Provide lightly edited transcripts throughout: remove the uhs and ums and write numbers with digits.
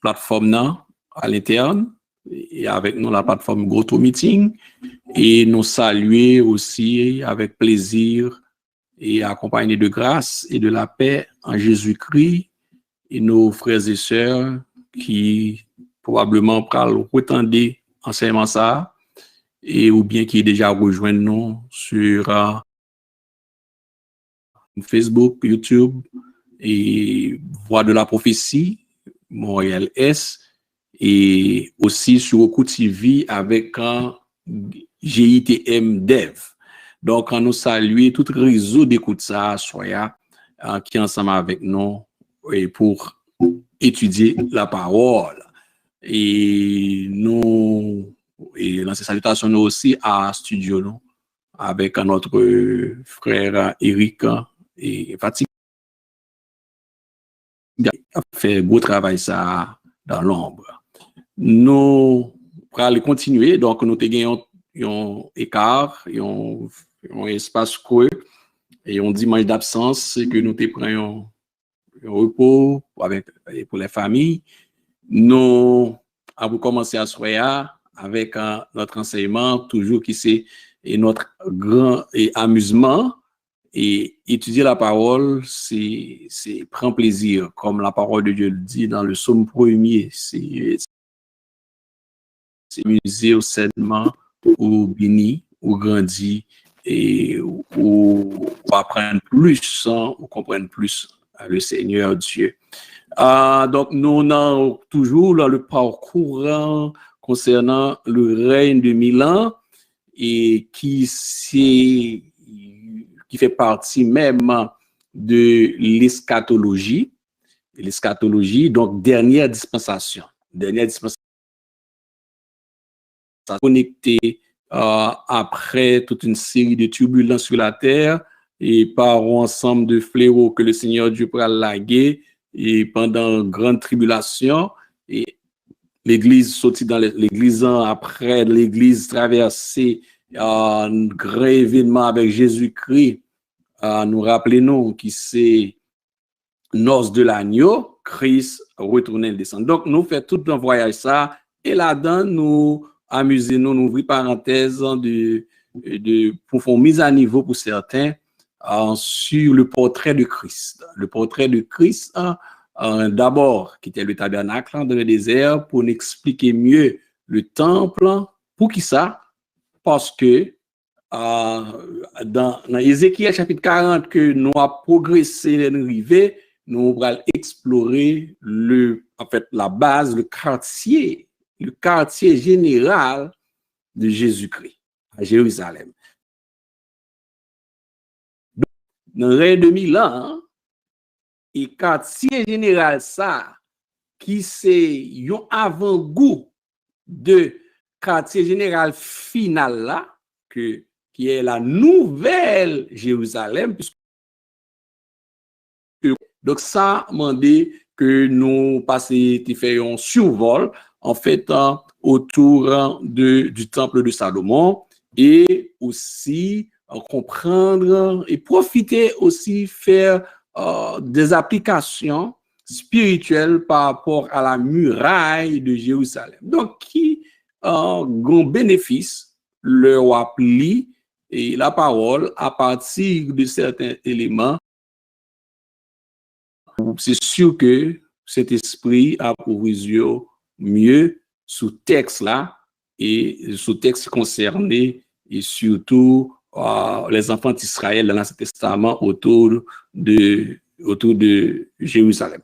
plateforme non, à l'interne et avec nous la plateforme GoToMeeting et nous saluer aussi avec plaisir et accompagné de grâce et de la paix en Jésus-Christ et nos frères et sœurs qui probablement parlent retendre enseignement ça et ou bien qui déjà rejoignent nous sur Facebook, YouTube et Voix de la prophétie, Montréal S et aussi sur Oku TV avec un GITM Dev. Donc, on nous salue tout réseau d'écoute ça, Soya, qui est ensemble avec nous et pour étudier la parole. Et nous, et dans ces salutations, nous aussi à Studio, nous, avec notre frère Eric et Fatih, qui a fait beau travail ça dans l'ombre. Nous allons continuer, donc nous avons un écart, un espace creux et un dimanche d'absence, c'est que nous prenons un repos pour les familles. Nous avons commencé à soir avec notre enseignement, toujours qui c'est notre grand amusement. Et étudier la parole, c'est prendre plaisir, comme la parole de Dieu le dit dans le psaume 1er. C'est musée sainement ou béni, ou grandi, et ou apprendre plus, ou comprendre plus le Seigneur Dieu. Donc, nous avons toujours dans le parcours concernant le règne de Milan et qui fait partie même de l'eschatologie. L'eschatologie, donc dernière dispensation. Dernière dispensation connectée après toute une série de turbulences sur la terre et par un ensemble de fléaux que le Seigneur Dieu pourra laguer et pendant une grande tribulation et l'église sortie dans l'église après l'église traversée un grand événement avec Jésus-Christ nous rappelons qui c'est noces de l'agneau, Christ retourné descend. Donc nous faisons tout un voyage ça et là-dedans nous amusons nous ouvrir parenthèse pour faire une mise à niveau pour certains sur le portrait de Christ. Le portrait de Christ d'abord qui était le tabernacle dans le désert pour nous expliquer mieux le temple. Pour qui ça? Parce que dans Ézéchiel chapitre 40 que nous avons progressé et arrivé, nous allons explorer la base, le quartier général de Jésus-Christ à Jérusalem. Donc, dans le règne de Milan, et quartier général ça, qui c'est un avant-goût de quartier général final là, qui est la nouvelle Jérusalem. Donc, ça m'a dit que nous passions, un survol, en fait, autour du temple de Salomon et aussi comprendre et profiter aussi, faire des applications spirituelles par rapport à la muraille de Jérusalem. Donc, qui grand bénéfice leur applique et la parole à partir de certains éléments. C'est sûr que cet esprit a pour vision mieux sous texte là et sous texte concerné et surtout les enfants d'Israël dans l'Ancien Testament autour de Jérusalem.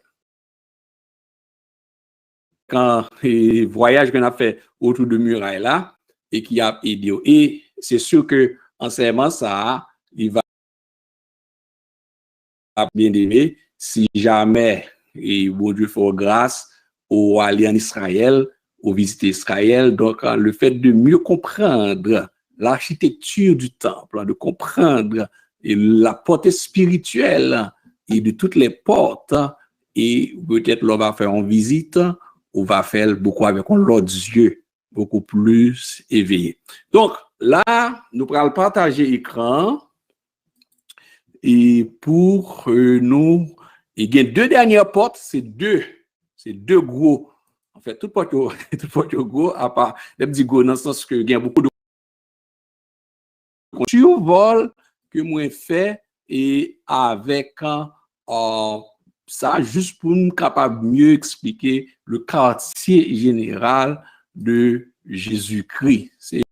Quand le voyage qu'on a fait autour de muraille là et qui a aidé, et c'est sûr que enseignement ça il va bien aimer si jamais et bon Dieu fait grâce au aller en Israël, au visiter Israël. Donc le fait de mieux comprendre l'architecture du temple, de comprendre la portée spirituelle et de toutes les portes, et peut-être l'on va faire une visite, on va faire beaucoup avec l'autre yeux, beaucoup plus éveillé. Donc là, nous allons partager l'écran et pour nous, il y a deux dernières portes, c'est deux gros En fait, tout porte go, à part, les petits go dans le sens que il y a beaucoup de survol que moi fait et avec ça, juste pour nous capable mieux expliquer le quartier général de Jésus-Christ. C'est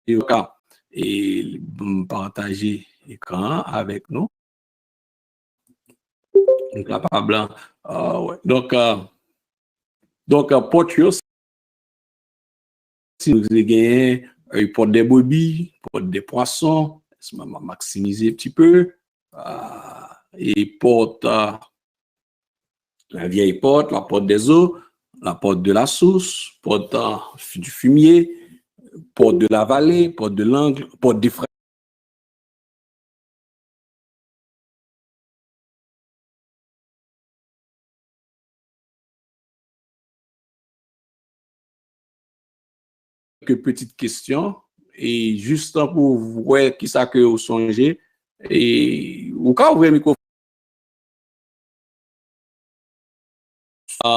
le cas. Et partager l'écran avec nous. Capable. Ouais. Donc, porte, si vous avez porte des brebis, porte des poissons, laisse-moi maximiser un petit peu. Et porte la vieille porte, la porte des eaux, la porte de la source, porte du fumier, porte de la vallée, porte de l'angle, porte des frères. Quelques petites questions et juste pour voir qui ça que vous songez et ou quand vous ouvrez le micro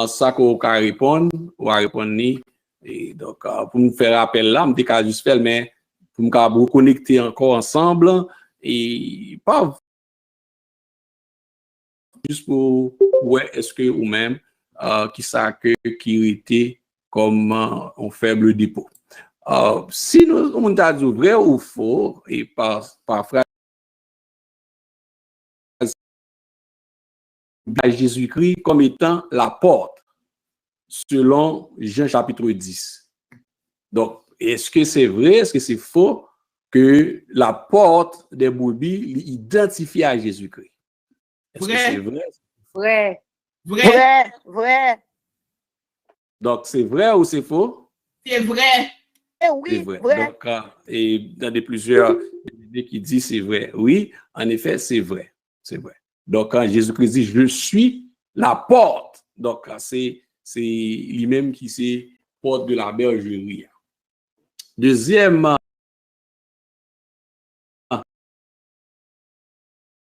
ça qu'on va répondre ou à répondre ni et donc pour me faire appel là me décale juste faire mais pour me vous connecter encore ensemble et pas juste pour ouais est-ce que ou même qui ça que qui était comme un faible dépôt. Si nous on a dit vrai ou faux et par phrase Jésus-Christ comme étant la porte selon Jean chapitre 10. Donc, est-ce que c'est vrai, est-ce que c'est faux que la porte des brebis identifie à Jésus-Christ? Est-ce que c'est vrai? Vrai. Vrai. Vrai. Donc, c'est vrai ou c'est faux? C'est vrai. Oui, vrai. vrai. Donc, et dans plusieurs idées qui disent c'est vrai. Oui, en effet, c'est vrai. C'est vrai. Donc, quand Jésus-Christ dit je suis la porte, donc c'est lui-même qui c'est porte de la bergerie. Deuxième,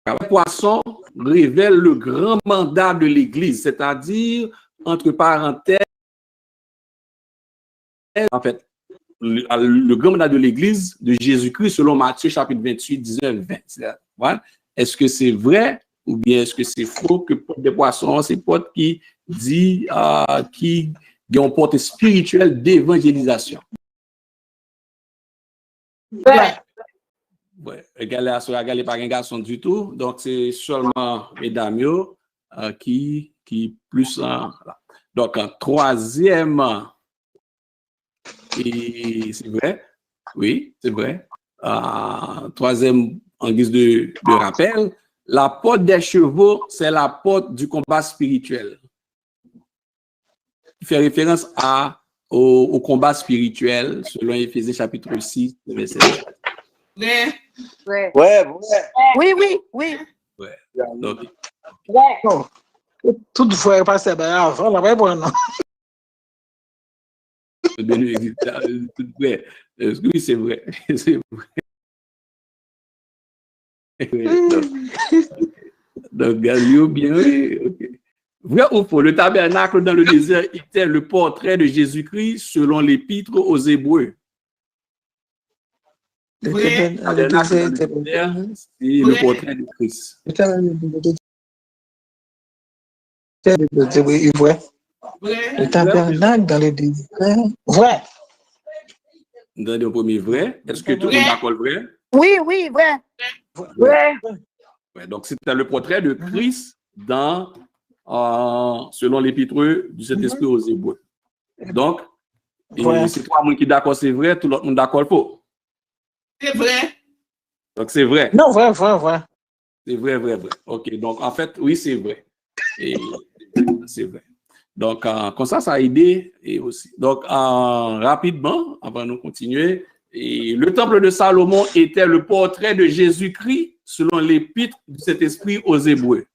le poisson révèle le grand mandat de l'Église, c'est-à-dire, entre parenthèses, en fait, le grand mandat de l'Église de Jésus-Christ selon Matthieu chapitre 28, 19, 20. Voilà. Est-ce que c'est vrai ou bien est-ce que c'est faux que porte des poissons, c'est porte qui dit qui ont une porte spirituelle d'évangélisation? Ouais. Ouais, regardez pas un garçon du tout, donc c'est seulement mesdames qui plus donc troisième et c'est vrai, oui, c'est vrai. Troisième en guise de rappel, la porte des chevaux, c'est la porte du combat spirituel. Il fait référence au combat spirituel selon Éphésiens chapitre 6, verset 7. Vrai. Ouais. Ouais. Oui, oui, oui. Ouais. Donc, Ouais. Non. Toutefois, passer avant, là, ouais, bon, non. Oui, c'est vrai. C'est vrai. Donc, Galio, bien, oui. Okay. Vrai ou faux, le tabernacle dans le désert était le portrait de Jésus-Christ selon l'épître aux Hébreux. Vrai. Le tabernacle dans le désert, c'est le portrait de Christ. Oui, vrai. Vrai. Le tabernacle dans le désert. Vrai. Dans le premier vrai, est-ce que tout le monde est d'accord vrai? Oui, oui, vrai. Vrai. Ouais, donc, c'était le portrait de Christ dans, selon l'épître du Saint-Esprit aux Hébreux. Donc, Ouais. c'est toi qui est d'accord, c'est vrai, tout le monde est d'accord, faux. C'est vrai. Donc, c'est vrai. Non, vrai. C'est vrai. OK, donc en fait, oui, c'est vrai. Et c'est vrai. Donc, comme ça a aidé et aussi. Donc, rapidement, avant de continuer, et le temple de Salomon était le portrait de Jésus-Christ selon l'épître du Saint-Esprit aux Hébreux.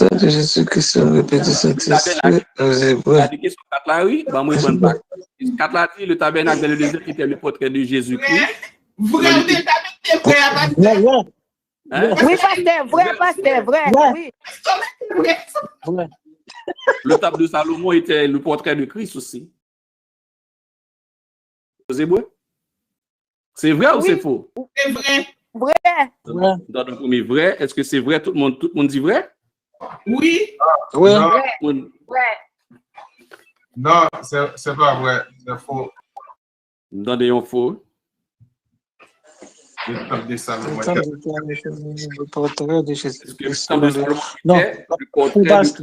De Jésus-Christ, le Saint-Esprit aux Hébreux. La question 4 là, oui, bah, moi, je ne pas. 4 là, dit le tabernacle dans le désert était le portrait de Jésus-Christ. Vrai. Vrai. Hein? Oui, pasteur, vrai, pasteur, vrai. Oui. Ouais. Le table de Salomon était le portrait de Christ aussi. C'est vrai? C'est vrai ou c'est faux? C'est vrai. Vrai. Ouais. Dans le premier vrai, est-ce que c'est vrai? Tout le monde dit vrai? Oui. Ouais. Vrai. Non, c'est pas vrai, c'est faux. Dans des faux. Le table de Salomon. Le portrait de Est-ce que le Jésus-Christ. table de Salomon Non. était le portrait de Christ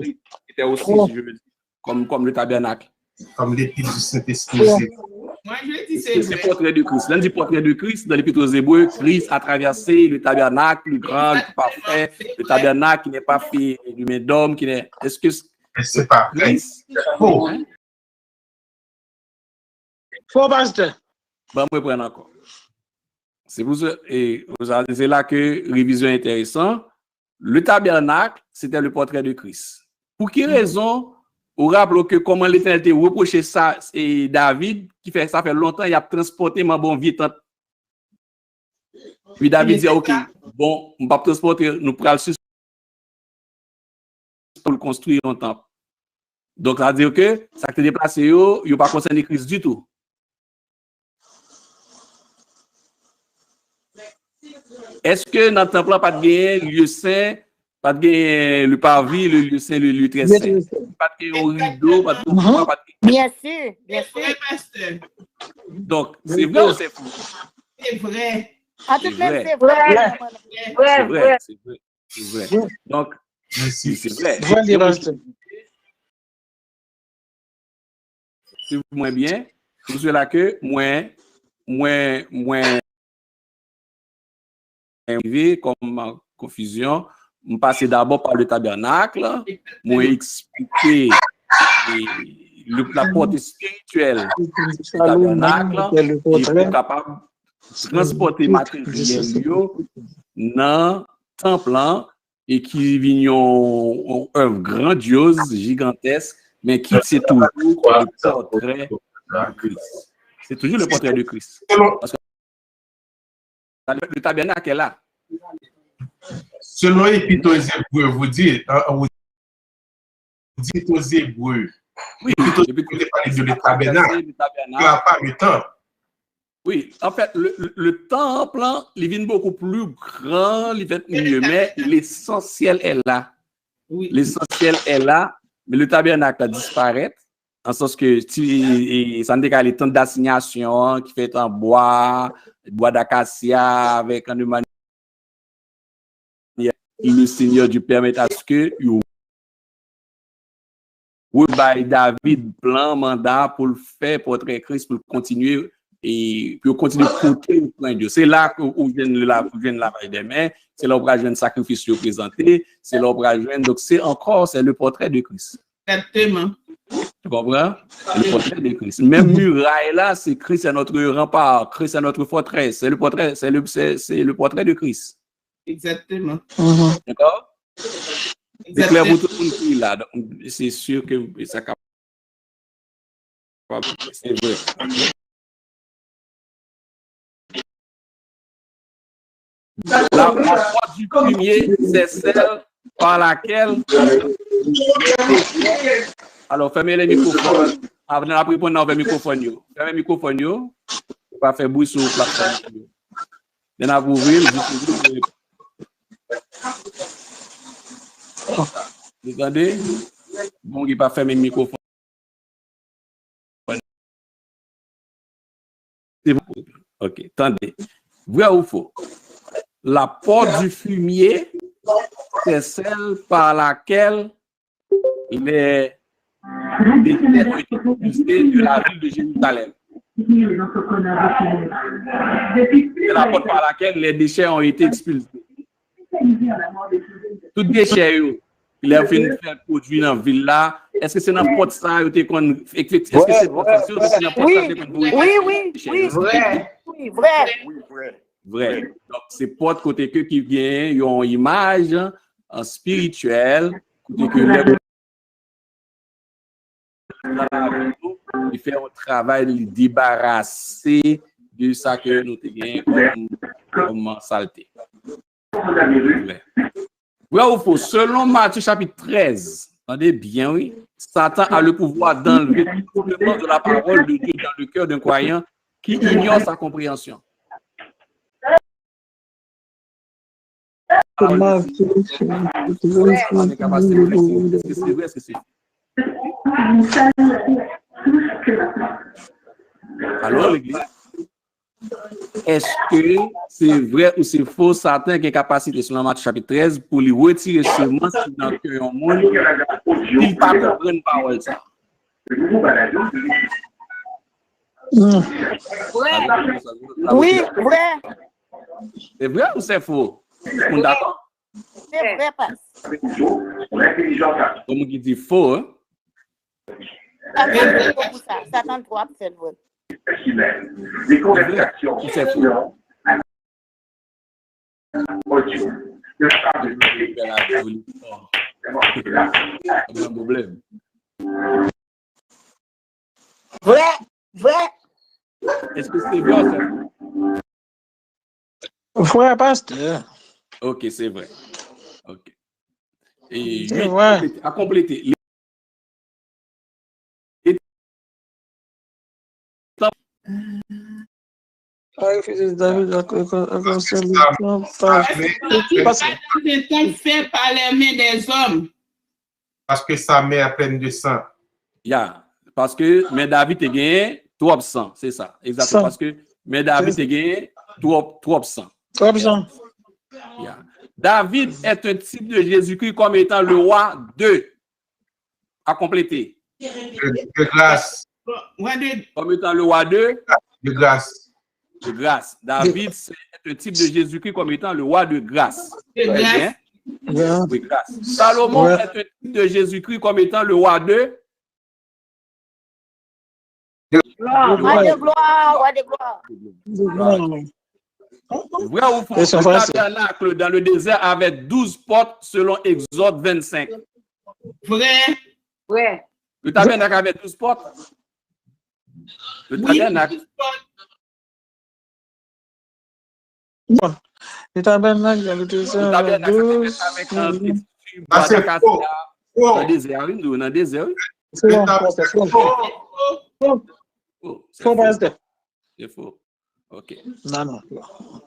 était aussi, si je veux dire, comme le tabernacle? Comme l'épître du Saint-Esprit. Moi, je dis C'est c'est le vrai. portrait de Christ. L'un dit portrait de Christ dans l'Épître aux Hébreux. Christ a traversé le tabernacle, le grand, le parfait, le tabernacle qui n'est pas fait du main d'homme, qui n'est. Est-ce que Mais c'est pas vrai. Christ. C'est faux. Hein? Faux, pasteur. Bon, moi, prendre encore. C'est vous, et vous avez c'est là que révision intéressante. Le tabernacle, c'était le portrait de Christ. Pour quelle raison? Vous rappelez que comment l'Éternel a reproché ça, et David, qui fait ça fait longtemps, il a transporté ma bonne vie. Puis David dit, OK, bon, on va transporter, nous prenons pour le construire un temple. Donc, ça veut dire que ça qui est déplacé, il n'y a pas concerné Christ du tout. Est-ce que dans le temple, pas de gagner lieu saint, pas de gagner le parvis, le lieu saint, le lieu très saint, pas de gagner un rideau, pas de Bien sûr, bien sûr. Vrai, pasteur. Donc, c'est vrai ou c'est faux? C'est vrai. À tout C'est même, vrai. c'est vrai. C'est Vrai, vrai, vrai. c'est vrai, c'est vrai. Donc, Merci. c'est vrai. Vrai, pasteur. C'est moins bien. Pour cela que moins arrivé comme confusion, on passait d'abord par le tabernacle, moi expliquer la portée spirituelle du tabernacle et pour capable de transporter matériel dans le temple et qui vient une œuvre grandiose, gigantesque, mais qui c'est toujours le portrait de Christ. C'est toujours le portrait de Christ. Parce que le tabernacle est là. Selon l'Épître aux Hébreux, vous dites aux Hébreux, Oui, vous parlez de le tabernacle, il n'y a pas le temple. Oui, en fait, le temple, il vient beaucoup plus grand, il va mieux, mais l'essentiel est là. Oui. L'essentiel est là, mais le tabernacle a disparu, en sens que ça ne les temps d'assignation qui fait en bois d'acacia, avec un manière le Seigneur du permet à ce que David plan mandat pour le faire portrait Christ pour continuer et puis continuer à porter au point de Dieu. C'est là où vient le lavage des mains, c'est là où vient le sacrifice présenté, c'est là où vient donc c'est le portrait de Christ. Exactement. Tu comprends? C'est le portrait de Christ. Même muraille là, c'est Christ, c'est notre rempart, Christ c'est notre forteresse, c'est le portrait de Christ. Exactement. D'accord? C'est clair pour tout le monde qui est là. C'est sûr que ça capable. C'est vrai. La porte du fumier, c'est celle par laquelle. Alors, fermez les microphones. Avant de répondre, on va le microphone. Fermez le microphone. On va faire bruit sur la plateforme. On va ouvrir. Vous entendez? Bon, il va fermer le microphone. Ok, attendez. Vrai ou faux? La porte du fumier, c'est celle par laquelle les expulsés de la ville de Jérusalem. C'est la porte par laquelle les déchets ont été expulsés. Tout déchet, il a fait faire produit dans la ville là. Est-ce que c'est dans la porte ça? Est-ce que c'est dans la porte ça? Oui, vrai. Vrai. Donc, c'est porte côté que qui vient, ils ont une image spirituelle, côté que il fait un travail de débarrasser de ça que nous avons comme saleté. Vrai ou faux? Selon Matthieu chapitre 13, attendez bien, oui, Satan a le pouvoir d'enlever tout le sens de la parole de Dieu dans le cœur d'un croyant qui ignore sa compréhension. Comment Est-ce que c'est vrai? Est-ce que c'est faux? Alors, l'Église, est-ce que c'est vrai ou c'est faux? Satan qui a capacité, selon Matthieu chapitre 13, pour lui retirer seulement si dans le cœur du monde, il ne pas comprendre une parole. Ça. Oui, vrai. C'est vrai ou c'est faux? On est d'accord? C'est vrai, passe. Comme qui dit faux, hein? Satan trop fait vrai. C'est vrai ou c'est faux? Un problème. Vrai, vrai. Est-ce que c'est vrai ou c'est faux? Frère pasteur. Ok, c'est vrai. Ok. Et C'est vrai. à compléter. Fait par les mains des hommes. Parce que sa mère est pleine de sang. Yeah. Parce que mais David est gagné trop sang, c'est ça. Exactement. Parce que mais David est gagné trop sang. Trop sang. Yeah. David est un type de Jésus-Christ comme étant le roi de. À compléter. De grâce. Comme étant le roi de grâce. De grâce. David, c'est un type de Jésus-Christ comme étant le roi de grâce. De grâce. Oui, grâce. Salomon est un type de Jésus-Christ comme étant le roi de Roi de gloire, roi de gloire. Vrai ou faux? Le tabernacle dans le désert avait 12 portes selon Exode 25. Vrai. Vrai. Le tabernacle avait 12 portes. Le tabernacle. Bon. Le tabernacle dans le désert avait 12. Avec un petit c'est faux. dans le désert. Dans le désert. C'est faux. C'est faux. OK. Non.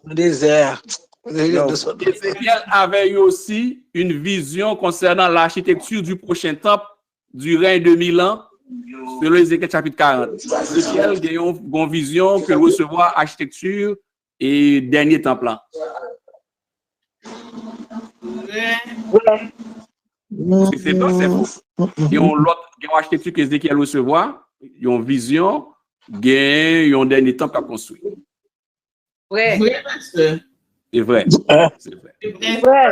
Le désert. Ézéchiel avait eu aussi une vision concernant l'architecture du prochain temple du règne de 1000 ans, selon Ézéchiel chapitre 40. Ézéchiel a une vision que recevoir architecture et dernier temple là. C'est pas c'est faux. Il y a une architecture que Ézéchiel recevoir, il y a une vision, il y a un dernier temple à construire. Vrai. C'est vrai. C'est vrai.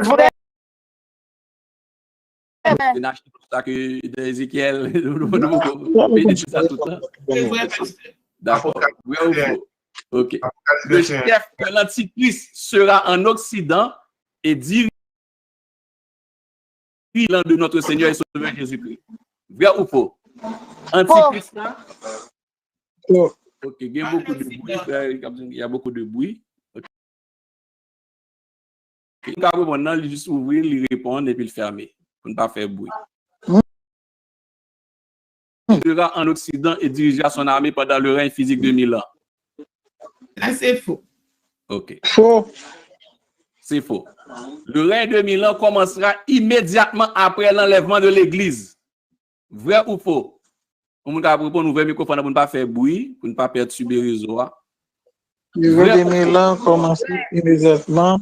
Vrai. C'est une architecture que Ézéchiel ça tout le temps. D'accord. Oui ou faux? OK. Le chef de l'Antichrist sera en Occident et dirige de notre Seigneur et Sauveur Jésus-Christ. Vrai ou faux? Antichrist là? OK. Il y a beaucoup de bruit. Il y a beaucoup de bruit. Il va juste ouvrir, lui répondre et puis le fermer pour ne pas faire bruit. Il sera en Occident et dirigera son armée pendant le règne physique de 1000 ans. Là, c'est faux. OK. Faux. C'est faux. Le règne de 1000 ans commencera immédiatement après l'enlèvement de l'Église. Vrai ou faux? On va répondre ouvrir le microphone pour ne pas faire bruit, pour ne pas perturber le réseau. Le règne de 1000 ans commence immédiatement.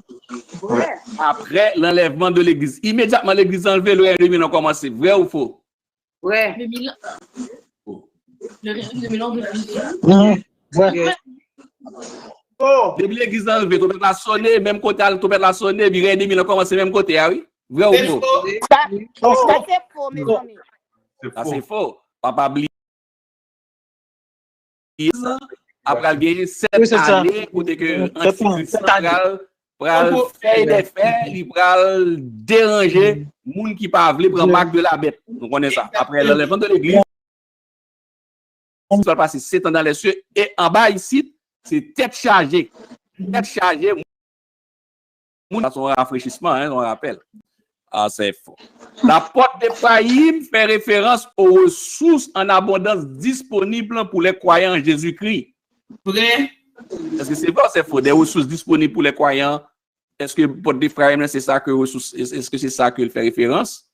Après l'enlèvement de l'Église. Immédiatement l'Église enlevée, le règne de 1000 ans commence. Vrai ou faux? Ouais. Le règne de 1000 ans de Ouais. Depuis l'Église enlevée, tu peux la sonner, même côté, tu peux la sonner, puis le règne de 1000 ans commence même côté, oui? Vrai ou faux? Ça, c'est faux, mes amis. Ça, c'est faux. Papa oublié ça. Après, il y a 7 années, côté que l'Antichrist central pour faire des faits, il va déranger les gens qui ne peuvent pas prendre marque de la bête. On connaît ça. Après l'enlèvement de l'Église, ça va passer 7 ans dans les cieux. Et en bas ici, c'est tête chargée. Tête chargée. son rafraîchissement, hein, on rappelle. Ah, c'est faux. La porte d'Éphraïm fait référence aux ressources en abondance disponibles pour les croyants en Jésus-Christ. Vrai. Est-ce que c'est vrai ou c'est faux? Des ressources disponibles pour les croyants. Est-ce que porte d'Éphraïm, c'est ça que ressources, est-ce que c'est ça qu'il fait référence?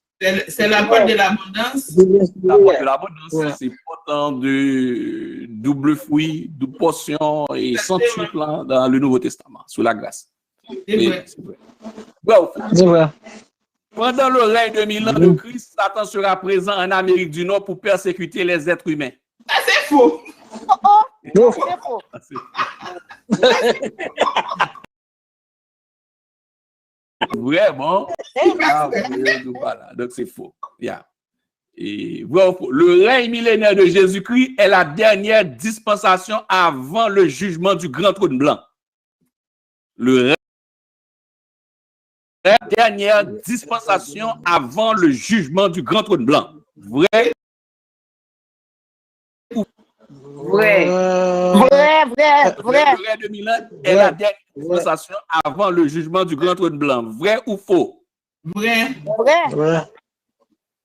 C'est la porte de l'abondance. La porte de l'abondance, c'est portant de double fruit, double portion et centuple dans le Nouveau Testament, sous la grâce. C'est vrai. C'est vrai. Ouais, ou faux? C'est vrai. Pendant le règne de 1000 ans de Christ, Satan sera présent en Amérique du Nord pour persécuter les êtres humains. Ah, c'est faux. C'est faux. Vraiment? Ah, voilà, donc c'est faux. Yeah. Et, voilà, le règne millénaire de Jésus-Christ est la dernière dispensation avant le jugement du grand trône blanc. Le règne la dernière dispensation avant le jugement du grand trône blanc. Vrai? Vrai. Le règne de 1000 ans est la dernière dispensation avant le jugement du grand trône blanc. Vrai ou faux? Vrai. Ouais.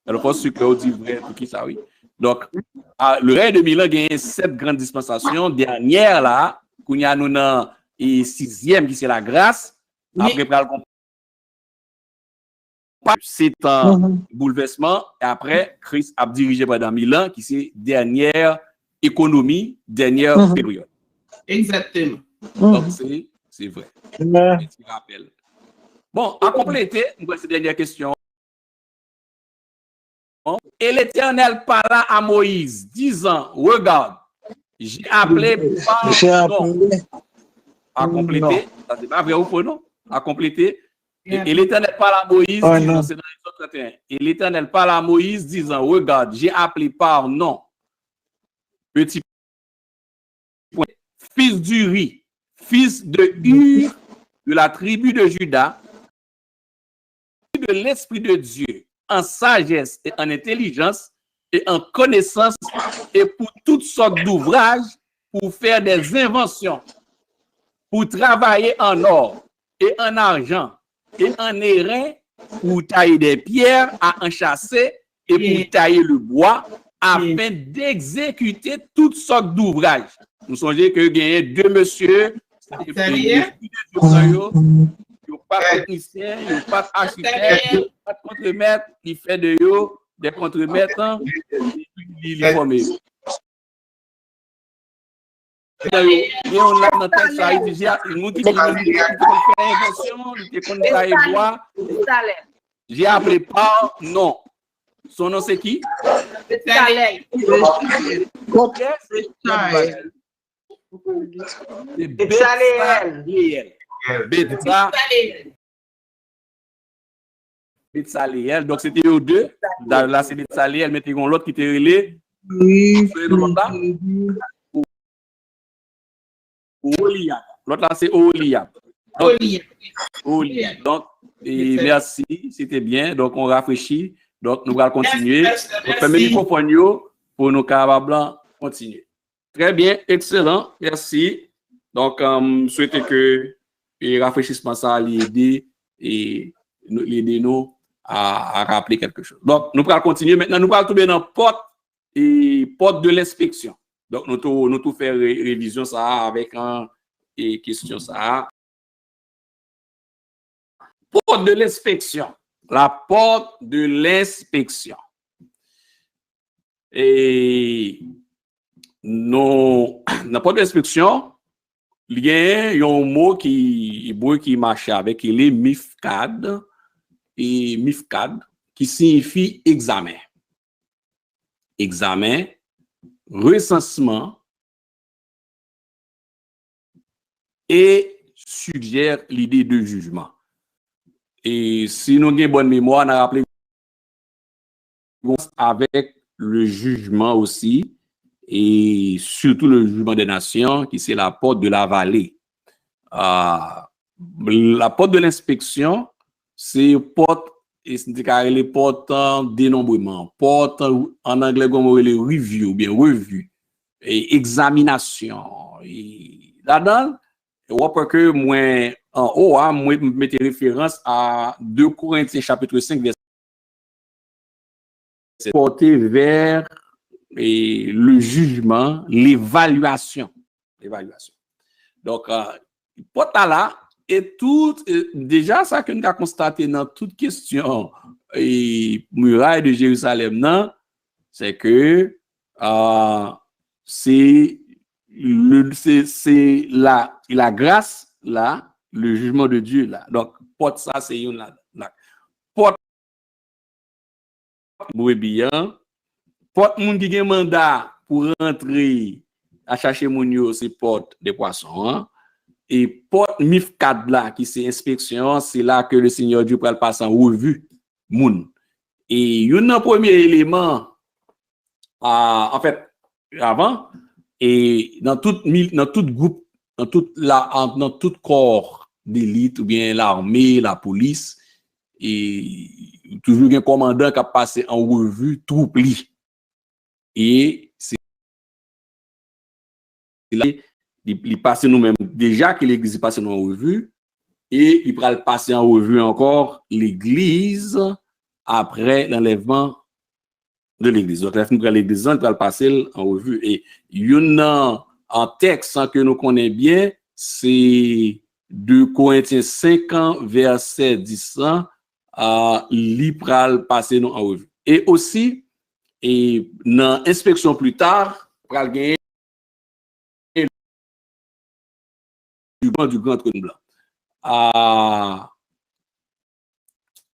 Alors, faut ce que vous dites vrai pour qui ça, oui. Donc, le règne de 1000 ans gagne 7 grandes dispensations. Dernière, là, qu'on y a nous dans et 6e, qui c'est la grâce. Après, c'est un bouleversement. Et après, Christ a dirigé pendant 1000 ans, qui c'est dernière économie, dernière période. Exactement. Donc, c'est vrai. Petit rappel. Bon, à compléter, cette dernière question. Et l'Éternel parla à Moïse, disant, regarde, j'ai appelé par nom. À compléter, ça c'est pas vrai ou faux, non? À compléter. Et l'Éternel parle à Moïse, disant, c'est dans l'Exode 31. Et l'Éternel parle à Moïse, disant, regarde, j'ai appelé par nom. Petit point. Fils d'Uri, fils de Hur, de la tribu de Juda, de l'Esprit de Dieu, en sagesse et en intelligence et en connaissance et pour toutes sortes d'ouvrages, pour faire des inventions, pour travailler en or et en argent et en airain, pour tailler des pierres à enchâsser et pour tailler le bois, afin d'exécuter toutes sortes d'ouvrages. Nous songez que il y a deux messieurs, pas technicien, il n'y a pas architecte, il n'y a pas de contremaître, il fait de yo, des contremaîtres, il est formé. Il y a un texte, ça, il dit, il fait invention, il fait bois. J'ai appelé par non. Son nom, c'est qui? Saleh. C'est Betsaleel. Betsaleel. Donc, c'était eux deux. Là, c'est Betsaleel, mais il y a l'autre qui était relé. L'autre là, c'est Oliab. Donc, et merci, c'était bien. Donc, on rafraîchit. Donc, nous allons continuer. On fait le microphone pour nous capables continuer. Très bien, excellent, merci. Donc, je souhaite que le rafraîchissement ça l'aider et l'aider nous à rappeler quelque chose. Donc, nous allons continuer. Maintenant, nous allons tomber dans porte de l'inspection. Donc, nous tout faire révision ça avec et question ça. Porte de l'inspection. La porte de l'inspection. Et dans la porte de l'inspection, il y a un mot qui marche avec les mifkad et mifkad qui signifie examen. Examen, recensement et suggère l'idée de jugement. Et si nous avons une bonne mémoire, on a rappelé avec le jugement aussi, et surtout le jugement des nations, qui c'est la porte de la vallée. La porte de l'inspection, c'est porte, et c'est les portes en dénombrement, porte en anglais comme les review, bien revue, et examination. Et là-dedans, on peut que moi, en haut, moi, je mettais référence à 2 Corinthiens chapitre 5, verset porté vers le jugement, l'évaluation. Donc, porte là, et tout, déjà, ça que nous avons constaté dans toute question muraille de Jérusalem, non, c'est que c'est la grâce là, le jugement de Dieu là. Donc, porte ça, c'est une là. Porte brebis, porte moun qui a mandat pour rentrer à chercher moun yo, c'est porte des poissons. Hein? Et porte MIF4 là, qui c'est inspection, c'est là que le Seigneur Dieu peut le passer en revue moun. Et un premier élément, en fait, avant, et dans tout groupe, dans tout corps d'élite, ou bien l'armée, la police, et toujours un commandant qui a passé en revue troupe li. Et c'est là, il passe nous-mêmes, déjà que l'église passe nous en revue, et il va le passer en revue encore l'église après l'enlèvement de l'église. Donc, nous prenons l'église, il va le passer en revue. Et il y a un texte que nous connaissons bien, c'est 2 Corinthiens 5, verset 10, il va le passer nous en revue. Et aussi, et dans l'inspection plus tard, il va gagner du grand trône blanc.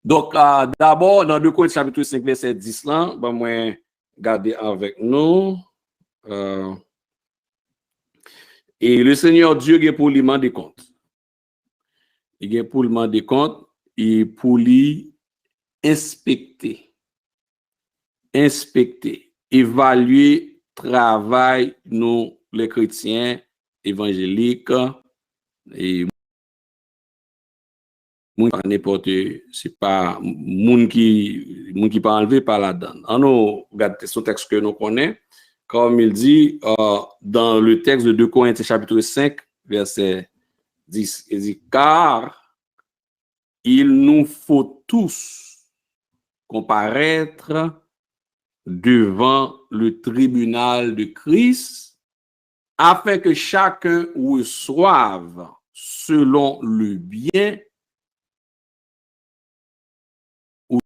Donc, d'abord, dans 2 Corinthiens chapitre 5, verset 10, là, ben, moi, regardez avec nous. Et le Seigneur Dieu, il a pour lui demander compte. Il a pour lui demander compte et pour lui inspecter, évaluer, travail, nous, les chrétiens évangéliques, et n'importe, c'est pas moun qui pas enlevé par la donne. On regarde ce texte que nous connaissons, comme il dit dans le texte de 2 Corinthiens chapitre 5, verset 10, il dit, car il nous faut tous comparaître devant le tribunal de Christ, afin que chacun reçoive selon le bien ou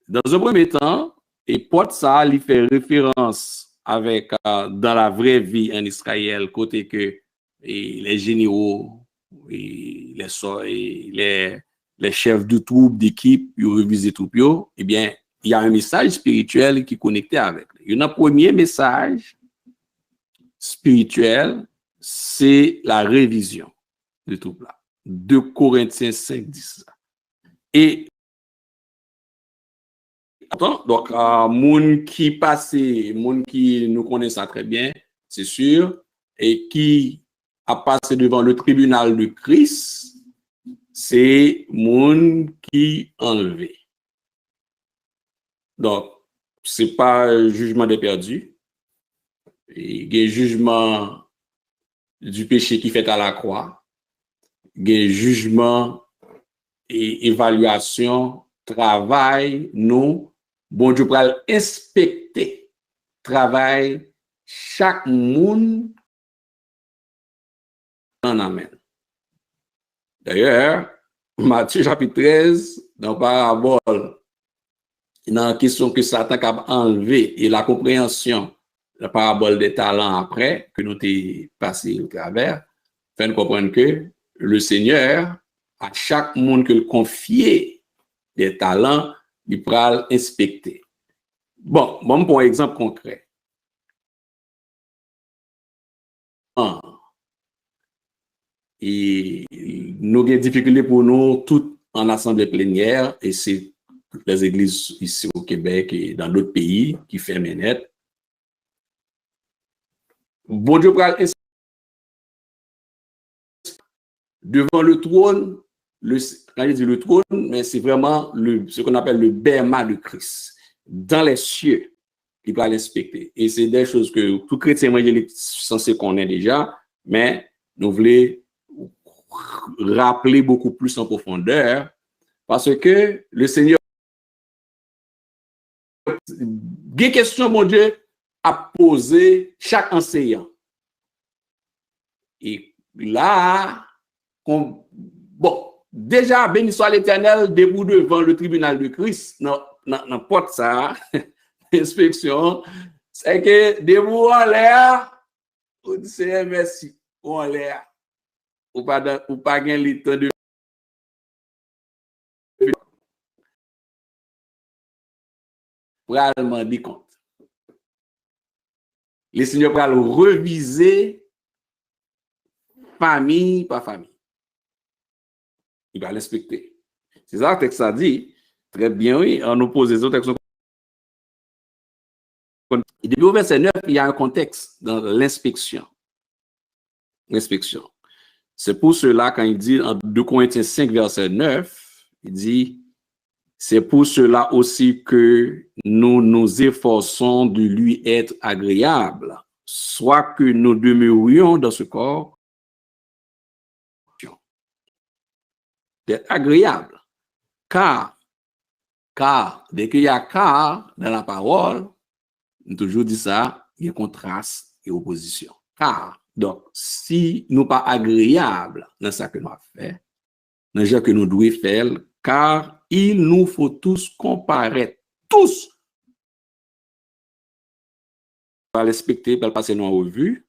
dans un premier temps, et porte ça, il fait référence avec dans la vraie vie en Israël, côté que les généraux, et les chefs de troupes, d'équipe, ils revisent troupes, eh bien, il y a un message spirituel qui est connecté avec. Il y a un premier message spirituel, c'est la révision de tout là. 2 Corinthiens 5, 10. Et donc, moun qui passe, moun qui nous connaît ça très bien, c'est sûr, et qui a passé devant le tribunal de Christ, c'est moun qui enlevé. Donc, c'est pas un jugement des perdus. Il y a un jugement du péché qui fait à la croix. Il y a un jugement et évaluation, travail, nous, bon Dieu pour inspecter, travail, chaque monde en amène. D'ailleurs, Matthieu chapitre 13, dans la parabole, dans la question que Satan a enlevé et la compréhension, la parabole des talents après, que nous avons passé au travers, fait nous comprendre que le Seigneur, à chaque monde que le confier des talents, il pourra inspecter. Bon, pour un exemple concret. Et nous avons des difficultés pour nous toutes en assemblée plénière, et c'est les églises ici au Québec et dans d'autres pays qui ferment net. Bon Dieu pourra devant le trône, quand je dis le trône, mais c'est vraiment ce qu'on appelle le bema de Christ. Dans les cieux, il va l'inspecter. Et c'est des choses que tout chrétien évangélique censé connaître déjà. Mais nous voulons rappeler beaucoup plus en profondeur parce que le Seigneur, des questions, mon Dieu, a posé chaque enseignant. Et là, bon, déjà, béni soit l'Éternel, debout devant le tribunal de Christ, n'importe ça, inspection, c'est que debout en l'air, on dit Seigneur, merci, en l'air, ou pas gagner le temps de vraiment dit compte. Les seigneurs vont reviser famille par famille. Il va l'inspecter. C'est ça que le texte a dit. Très bien, oui, en opposition au texte. Et depuis au verset 9, il y a un contexte dans l'inspection. L'inspection. C'est pour cela, quand il dit en 2 Corinthiens 5, verset 9, il dit, c'est pour cela aussi que nous nous efforçons de lui être agréable, soit que nous demeurions dans ce corps, d'être agréable. Car, dès qu'il y a car dans la parole, on toujours dit ça, il y a contraste et opposition. Car, donc, si nous pas agréables dans ce que nous avons fait, dans ce que nous devons faire, car il nous faut tous comparaître, tous. On va respecter, on va passer nous en revue.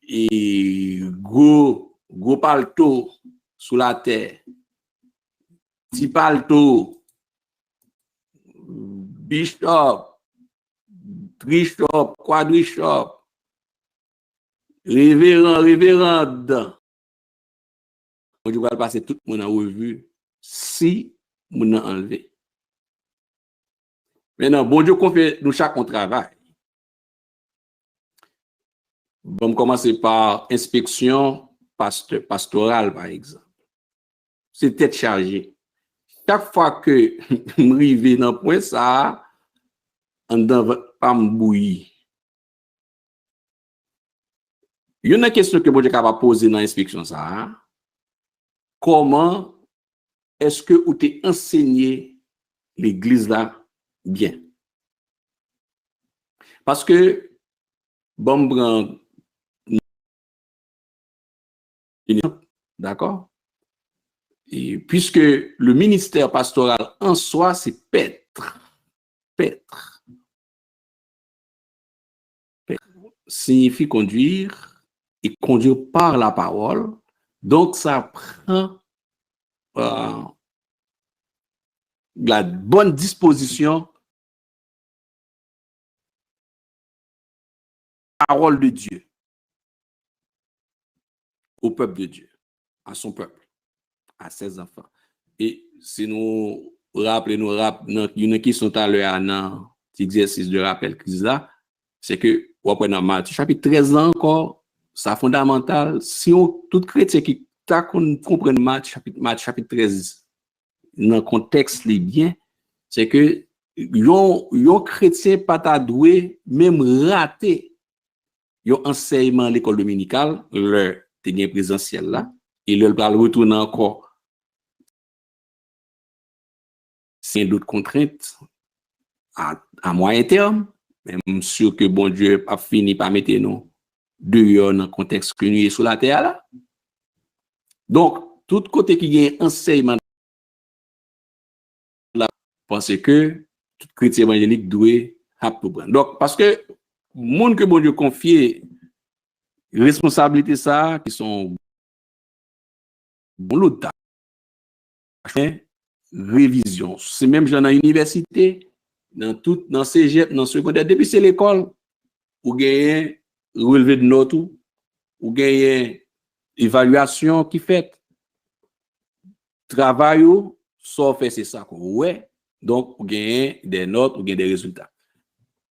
Et gros palto sous la terre, petit palto, bishop, trishop, quadrishop, révérende. On va passer tout le monde en revue si on a enlevé. Maintenant, bon Dieu confie nous chaque travail. On va commencer par inspection pastorale, par exemple. C'est tête chargée. Chaque fois que je arrive dans le point, ça, on ne va pas me bouillir. Il y a une question que bon Dieu va poser dans l'inspection, ça. Comment est-ce que vous t'es enseigné l'église là bien? Parce que, bon, d'accord? Et puisque le ministère pastoral en soi, c'est paître. Paître signifie conduire et conduire par la parole. Donc, ça prend la bonne disposition à la parole de Dieu au peuple de Dieu, à son peuple, à ses enfants. Et si nous rappelons, il y en a qui sont à l'heure dans l'exercice de rappel crise là, c'est que, dans Matthieu chapitre 13 encore, c'est fondamental. Si tout chrétien qui comprend Matthieu chapitre 13, dans le contexte les bien, c'est que yon chrétien pas ta doué, même raté, yon enseignement à l'école dominicale, le tenir présentiel là, et le retourner encore. C'est d'autres contraintes à moyen terme, même sûr que bon Dieu a fini par mettre nous dehors dans le contexte que nous sommes sur la terre là. Donc, tout côté qui a un enseignement là, parce que tout chrétien évangélique doit apprendre. Donc, parce que monde que bon Dieu confie responsabilité ça, qui sont bon l'autre révision. C'est même genre dans l'université, dans cégep, dans secondaire, depuis c'est l'école, ou gagne relevé de notes, ou gagne évaluation qui fait. Travail, ça fait c'est ça. Ouais. Donc, ou gagne des notes, ou gagne des résultats.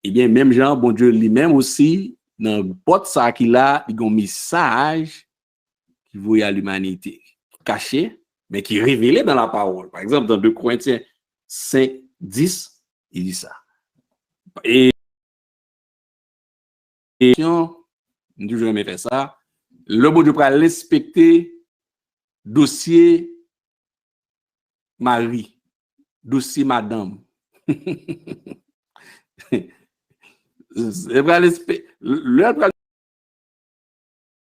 Eh bien, même Jean, bon Dieu lui-même aussi, dans le pot ça qu'il a, il a un message qui voit à l'humanité, caché, mais qui est révélé dans la parole. Par exemple, dans 2 Corinthiens 5, 10, il dit ça. Et On toujours aimé faire ça. Le bon Dieu pour respecter dossier Marie, dossier madame.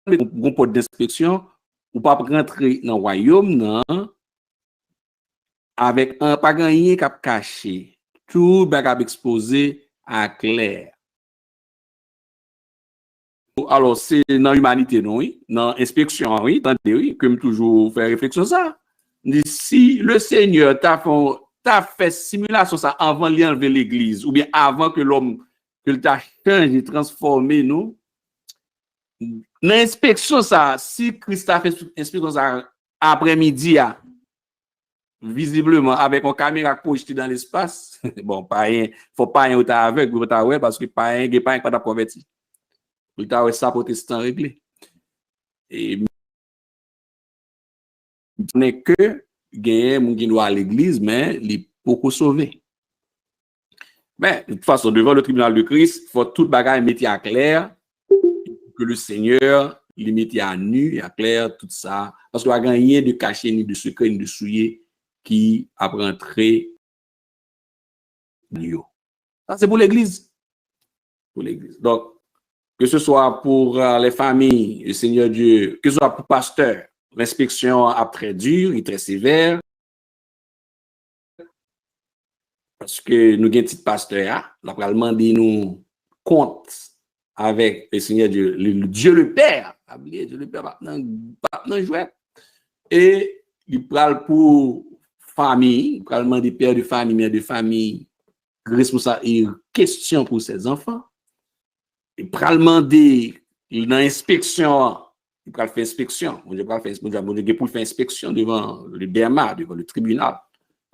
Le porte d'inspection ou pas rentrer dans le royaume non avec un pas gagné cap caché tout bagage exposé à clair. Alors c'est dans l'humanité non oui, dans inspection oui, attendez oui, que me toujours faire réflexion ça. Si le Seigneur t'a fait simulation ça avant d'enlever l'église ou bien avant que l'homme que t'a changé transformé nous l'inspection ça si Christ a fait inspection ça après-midi visiblement avec une caméra projetée dans l'espace bon pas rien faut pas un autre avec pour ta ouais parce que pas un pas converti pour ta ouais ça protestant réglé et n'est que gagner mon qui doit à l'église mais il beaucoup sauvé mais de toute façon devant le tribunal de Christ faut toute bagaille mettre à clair que le Seigneur les mette à nu et à clair tout ça parce qu'il n'y a gagné de caché ni de secret ni de souillé qui a rentré ça c'est pour l'église donc que ce soit pour les familles le Seigneur Dieu que ce soit pour pasteur l'inspection a très dur et très sévère parce que nous avons un petit pasteur là pour demander nous compte avec le Seigneur Dieu, Dieu le Père, Dieu le Père, maintenant jouet. Et il parle pour famille, il parle des pères de famille, mères de famille, responsable et question pour ses enfants. Il parle demander dans l'inspection, il parle faire inspection, on va faire pour faire inspection devant le BMA, devant le tribunal.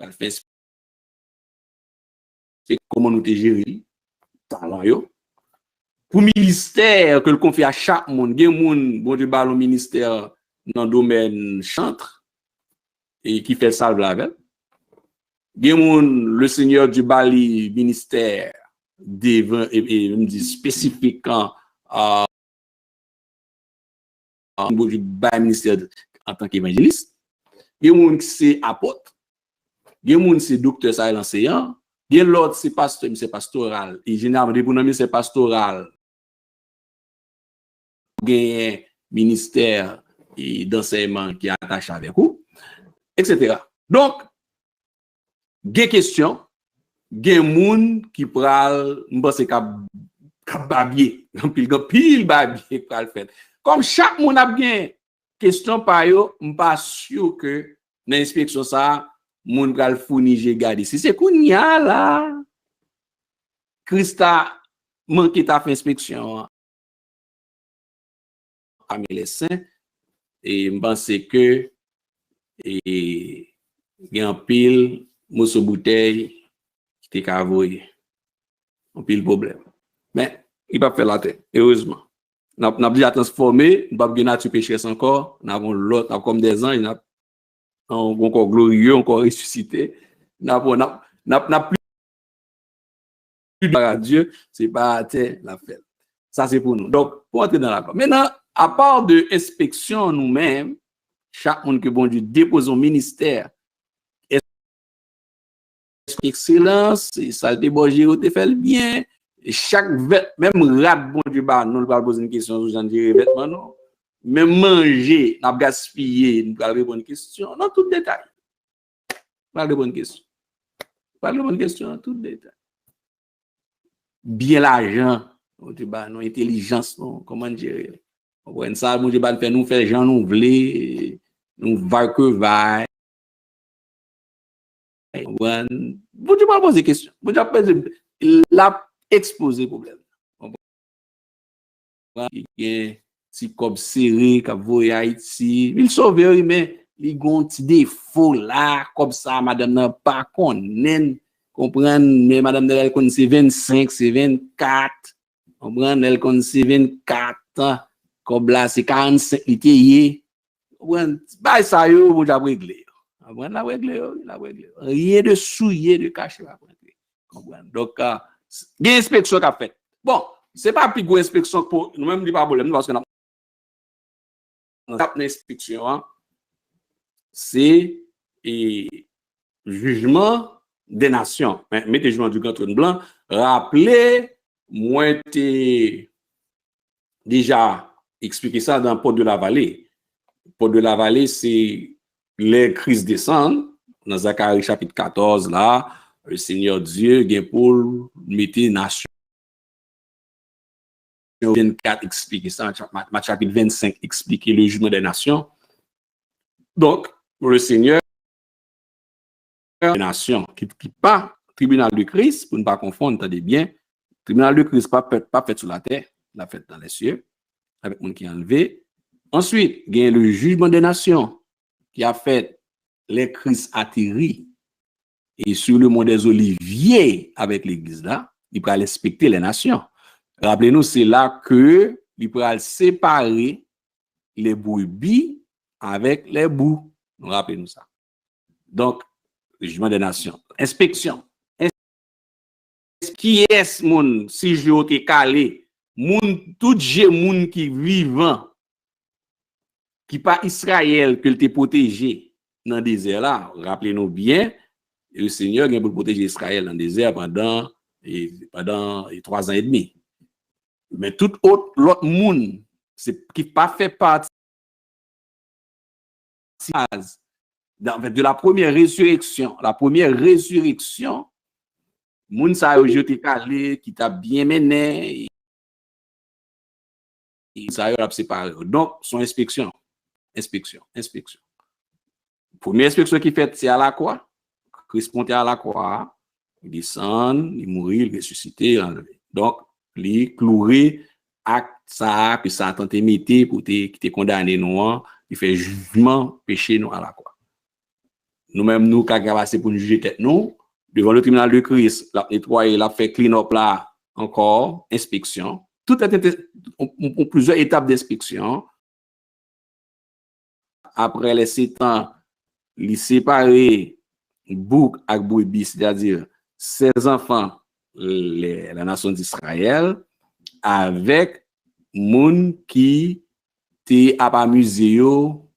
Il faire c'est comment nous te gérer talent yo. Pour ministère que le confie à chaque monde, il y a monde bon Dieu ballon ministère dans le domaine chantre et qui fait ça avec. Il y a monde le Seigneur du Bali ministère devant et me dit spécifique bon Dieu bali ministère en tant qu'évangéliste. Il y a monde qui c'est apôtre. Il y a monde c'est docteur ça l'enseignant. Il y a l'autre c'est pasteur, c'est pastoral et généralement pour nous c'est pastoral. Un ministère d'enseignement qui est attaché avec vous, etc. Donc, il y a des questions, il y a des gens qui parlent, je pense que babier, pile babier pour le faire. Comme chaque monde a bien question par yo, je ne suis pas sûr que dans l'inspection ça, monde va le fournir, j'ai gardé. Si c'est qu'on y a là, Christa manque ta fait inspection. Les saints et je pense que il y a un pile morceau bouteille qui est cavoyé un pile problème mais il va faire la tête heureusement n'a déjà transformé n'a pas nature pécheresse encore n'a l'autre comme des anges n'a encore glorieux encore ressuscité n'a plus de Dieu c'est pas la fête ça c'est pour nous donc pour entrer dans la maintenant à part de inspection nous-mêmes, chaque monde que bon Dieu dépose au ministère, excellence, ça débauche, te fait le bien, chaque même rat bon Dieu, nous ne pas poser une question, j'en dirais vêtements, non. Même manger, n'a gaspillé, nous pas répondre une question, non, tout détail. Pas de bonne question. Pas de bonne question, tout détail. Bien l'argent, non, intelligence, non, comment gérer. On ça, mon Dieu, nous faire gens nous voulons, nous va que va. Vous ne pas poser des questions. Vous ne pas exposer problème. Il y a si comme serré, qui voyage Haïti, il sauve, mais il y a un petit défaut là, comme ça, madame n'a pas connaît, comprendre, mais madame elle connaît c'est 25, c'est 24, comprendre, elle connaît c'est 24 ans. Comme là, c'est 45 lités. Bah, ça, vous avez réglé. Vous avez réglé. Rien de souillé, de caché. Donc, il y a une inspection qui a fait. Bon, C'est pas plus gros inspection pour nous-mêmes, pas problème parce que l'inspection, hein, c'est jugement des nations. Mettez jugement du Grand Trône Blanc. Rappelez, moi, t'ai déjà expliqué ça dans Porte de la Vallée. Porte de la Vallée, c'est les crises descendent. Dans Zacharie chapitre 14, là, le Seigneur Dieu, vient pour mettre nation. 24 expliquer ça, chapitre 25 expliquer le jugement des nations. Donc, pour le Seigneur, des nations qui pas tribunal de Christ, pour ne pas confondre, entendez bien, tribunal de Christ pas fait sur la terre, la fait dans les cieux, avec monde qui est enlevé. Ensuite, il y a le jugement des nations qui a fait les Christ atterris et sur le mont des Oliviers avec l'église là, il peut respecter les nations. Rappelez-nous, c'est là que il peut séparer les brebis avec les boucs. Rappelez-nous ça. Donc, le jugement des nations. Inspection. Qui est mon si je t'ai calé, moun tout moun qui vivant, qui pas Israël que t'es protégé dans le désert là. Rappelez-nous bien, le Seigneur vient pour protéger Israël dans le désert pendant 3 ans et demi. Mais tout l'autre monde qui pas fait partie de la première résurrection, moun sa yo jeté calé qui t'a bien mené et ça yo a séparé. Donc son inspection. Première inspection qui fait c'est à la croix. Christ monte à la croix, il descend, il mourit, il ressuscite, enlevé. Donc li cloué acte ça que Satan te metté pour qui te condamné nous, il fait jugement péché nous à la croix. Nous-mêmes nous qui passé pour nous juger tête nous devant le tribunal de Christ, la nettoyer, la fait clean up là encore, inspection. Tout est plusieurs étapes d'inspection. Après les 7 ans, il séparer bouc avec brebis, c'est-à-dire ses enfants, la nation d'Israël, avec moun qui te a amusé yo,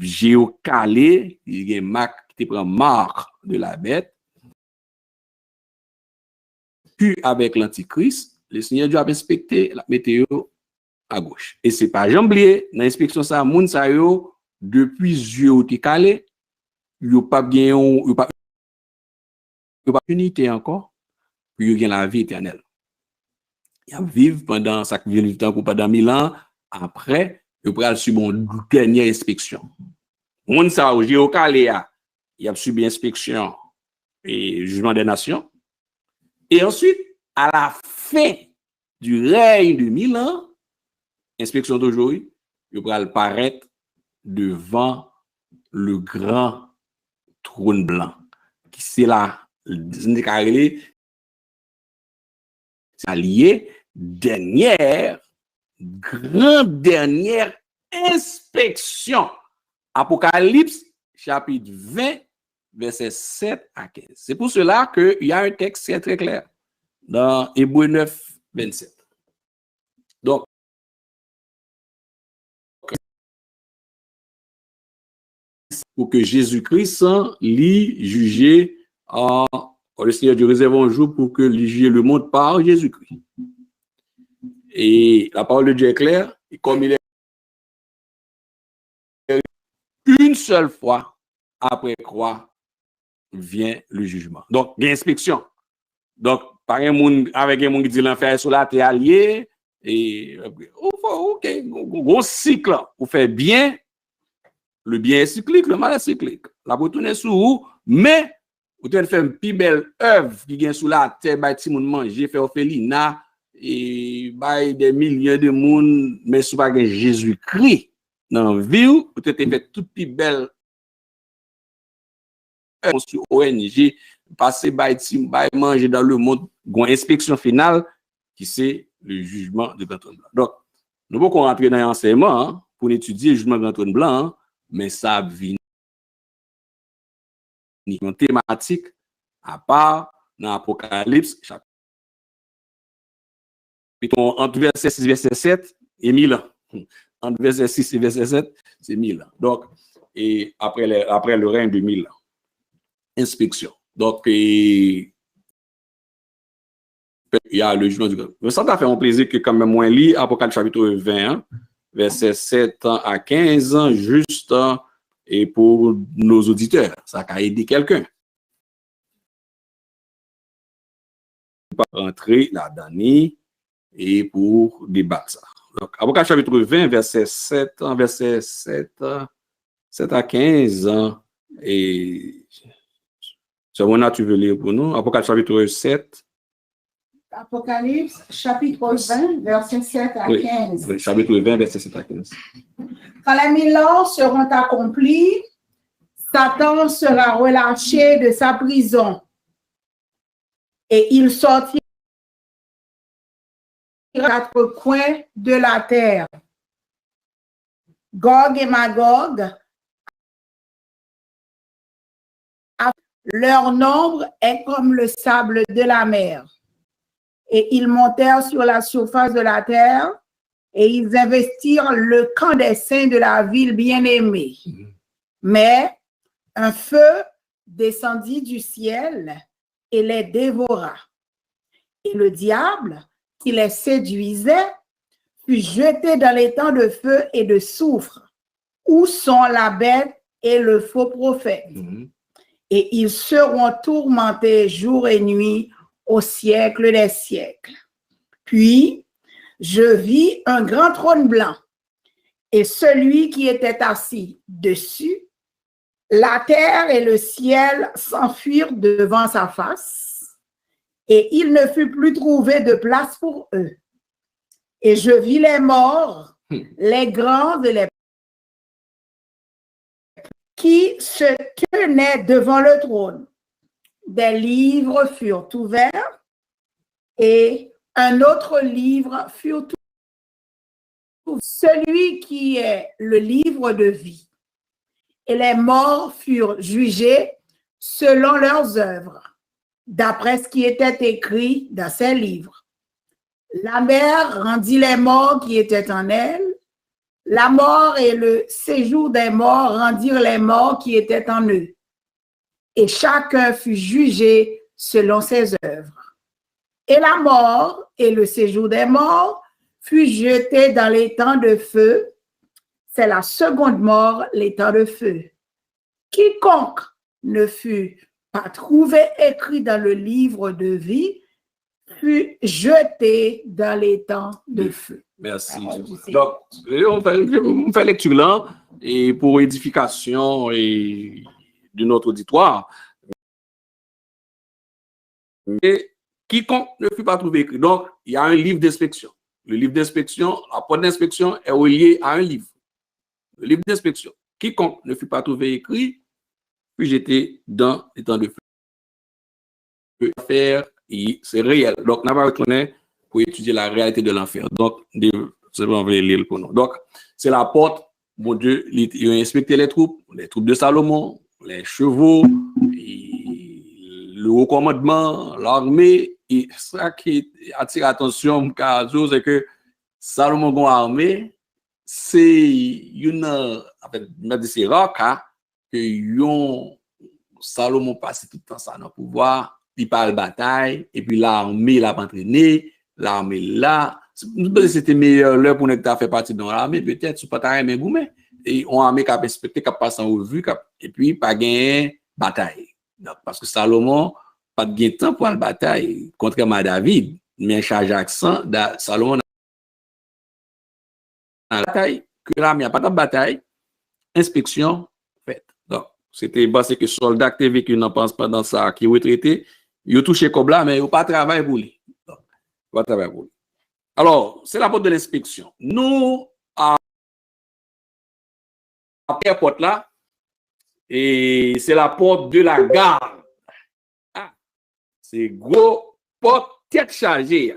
géocalé, il y a marque qui te prend marque de la bête. Puis avec l'Antichrist, le Seigneur Dieu a inspecté la météo à gauche. Et c'est pas jamblier, dans l'inspection ça, moun sa yo, depuis yeux te calé, yo pas bien, yo pas unité encore, puis yo gen la vie éternelle. Il a vivre pendant ça qui vient du temps pendant 1000 ans, après, yo pral subi une dernière inspection. Moun sa yo géocalé, il a subi inspection et jugement des nations. Et ensuite, à la fin du règne de 1000 ans, inspection d'aujourd'hui, il va paraître devant le grand trône blanc, qui c'est la dernière inspection. Apocalypse, chapitre 20, versets 7 à 15. C'est pour cela qu'il y a un texte très, très clair dans Hébreux 9, 27. Donc, pour que Jésus-Christ l'y juger, le Seigneur Dieu réserve un jour pour que l'y juger le monde par Jésus-Christ. Et la parole de Dieu est claire, et comme il est une seule fois après croix, vient le jugement. Donc, il y a inspection. Donc, par un monde, avec un monde qui dit l'enfer sur la terre alliée, et ok, gros cycle, vous faites bien, le bien est cyclique, le mal est cyclique. La retourne est sous vous, mais vous devez faire une plus belle œuvre qui vient sous la terre, bah, si vous mangez, faire orphelinat, et bah, des millions de monde, mais sous pas Jésus-Christ dans la vie, vous devez faire toute plus belle sur ONG, passer by manger dans le monde, une inspection finale qui c'est le jugement de Grand Trône Blanc. Donc, nous pouvons rentrer dans l'enseignement pour étudier le jugement de Grand Trône Blanc, mais ça vient une thématique à part dans l'Apocalypse chapitre Mettons, entre verset 6 et verset 7, et 1000 ans. Entre verset 6 et verset 7, c'est 1000 ans. Donc, et après le règne de 1000 ans. Inspection. Donc, il y a le jugement du grand. Mais ça t'a fait un plaisir que quand même moi lis Apocalypse chapitre 20, verset 7 à 15, juste et pour nos auditeurs. Ça a aidé quelqu'un. Pas rentrer là-dedans et pour débattre ça. Donc, Apocalypse chapitre 20, verset 7 à 15, et c'est bon, tu veux lire pour nous. Apocalypse chapitre 7. Apocalypse, chapitre 20, verset 7 à 15. Oui, chapitre 20, verset 7 à 15. Quand les 1000 ans seront accomplis, Satan sera relâché de sa prison et il sortira aux quatre coins de la terre. Gog et Magog, leur nombre est comme le sable de la mer. Et ils montèrent sur la surface de la terre et ils investirent le camp des saints de la ville bien-aimée. Mais un feu descendit du ciel et les dévora. Et le diable, qui les séduisait, fut jeté dans les temps de feu et de soufre, où sont la bête et le faux prophète. Et ils seront tourmentés jour et nuit au siècle des siècles. Puis, je vis un grand trône blanc, et celui qui était assis dessus, la terre et le ciel s'enfuirent devant sa face, et il ne fut plus trouvé de place pour eux. Et je vis les morts, les grands et les qui se tenaient devant le trône. Des livres furent ouverts et un autre livre fut ouvert. Celui qui est le livre de vie. Et les morts furent jugés selon leurs œuvres, d'après ce qui était écrit dans ces livres. La mer rendit les morts qui étaient en elle. La mort et le séjour des morts rendirent les morts qui étaient en eux. Et chacun fut jugé selon ses œuvres. Et la mort et le séjour des morts fut jeté dans les temps de feu. C'est la seconde mort, les temps de feu. Quiconque ne fut pas trouvé écrit dans le livre de vie fut jeté dans les temps de feu. Merci. Donc, on fait lecture là, et pour édification et de notre auditoire. Mais quiconque ne fut pas trouvé écrit. Donc, il y a un livre d'inspection. Le livre d'inspection, la porte d'inspection est reliée à un livre. Le livre d'inspection. Quiconque ne fut pas trouvé écrit fut jeté dans les temps de feu. C'est réel. Donc, on va reconnaître pour étudier la réalité de l'enfer. Donc, c'est bon, on va lire pour nous. Donc, c'est la porte, mon Dieu, il a inspecté les troupes de Salomon, les chevaux, le haut commandement, l'armée. Et ça qui attire l'attention, c'est que Salomon a armée, c'est c'est rare que Salomon passe tout le temps ça dans le pouvoir. Il parle bataille, et puis l'armée l'a entraîné, l'armée là, c'était meilleur l'heure pour nous faire partie de l'armée, peut-être, c'est pas très bien gourmet, et on a armé qui a respecté, qui a passé en revue, et puis pas gagné bataille. Donc, parce que Salomon, pas de gain de temps pour la bataille, contrairement à David, mais charge accent, Salomon dans la bataille, que l'armée n'a pas de bataille, inspection faite. Donc, c'était parce que soldats qui vécu n'en pensent pas dans ça, qui retraité, ils ont touché comme là, mais ils n'ont pas travaillé pour lui. Pas travailler pour lui. Alors, c'est la porte de l'inspection. Nous, à la porte là, et c'est la porte de la garde. Ah, c'est gros porte tête chargée.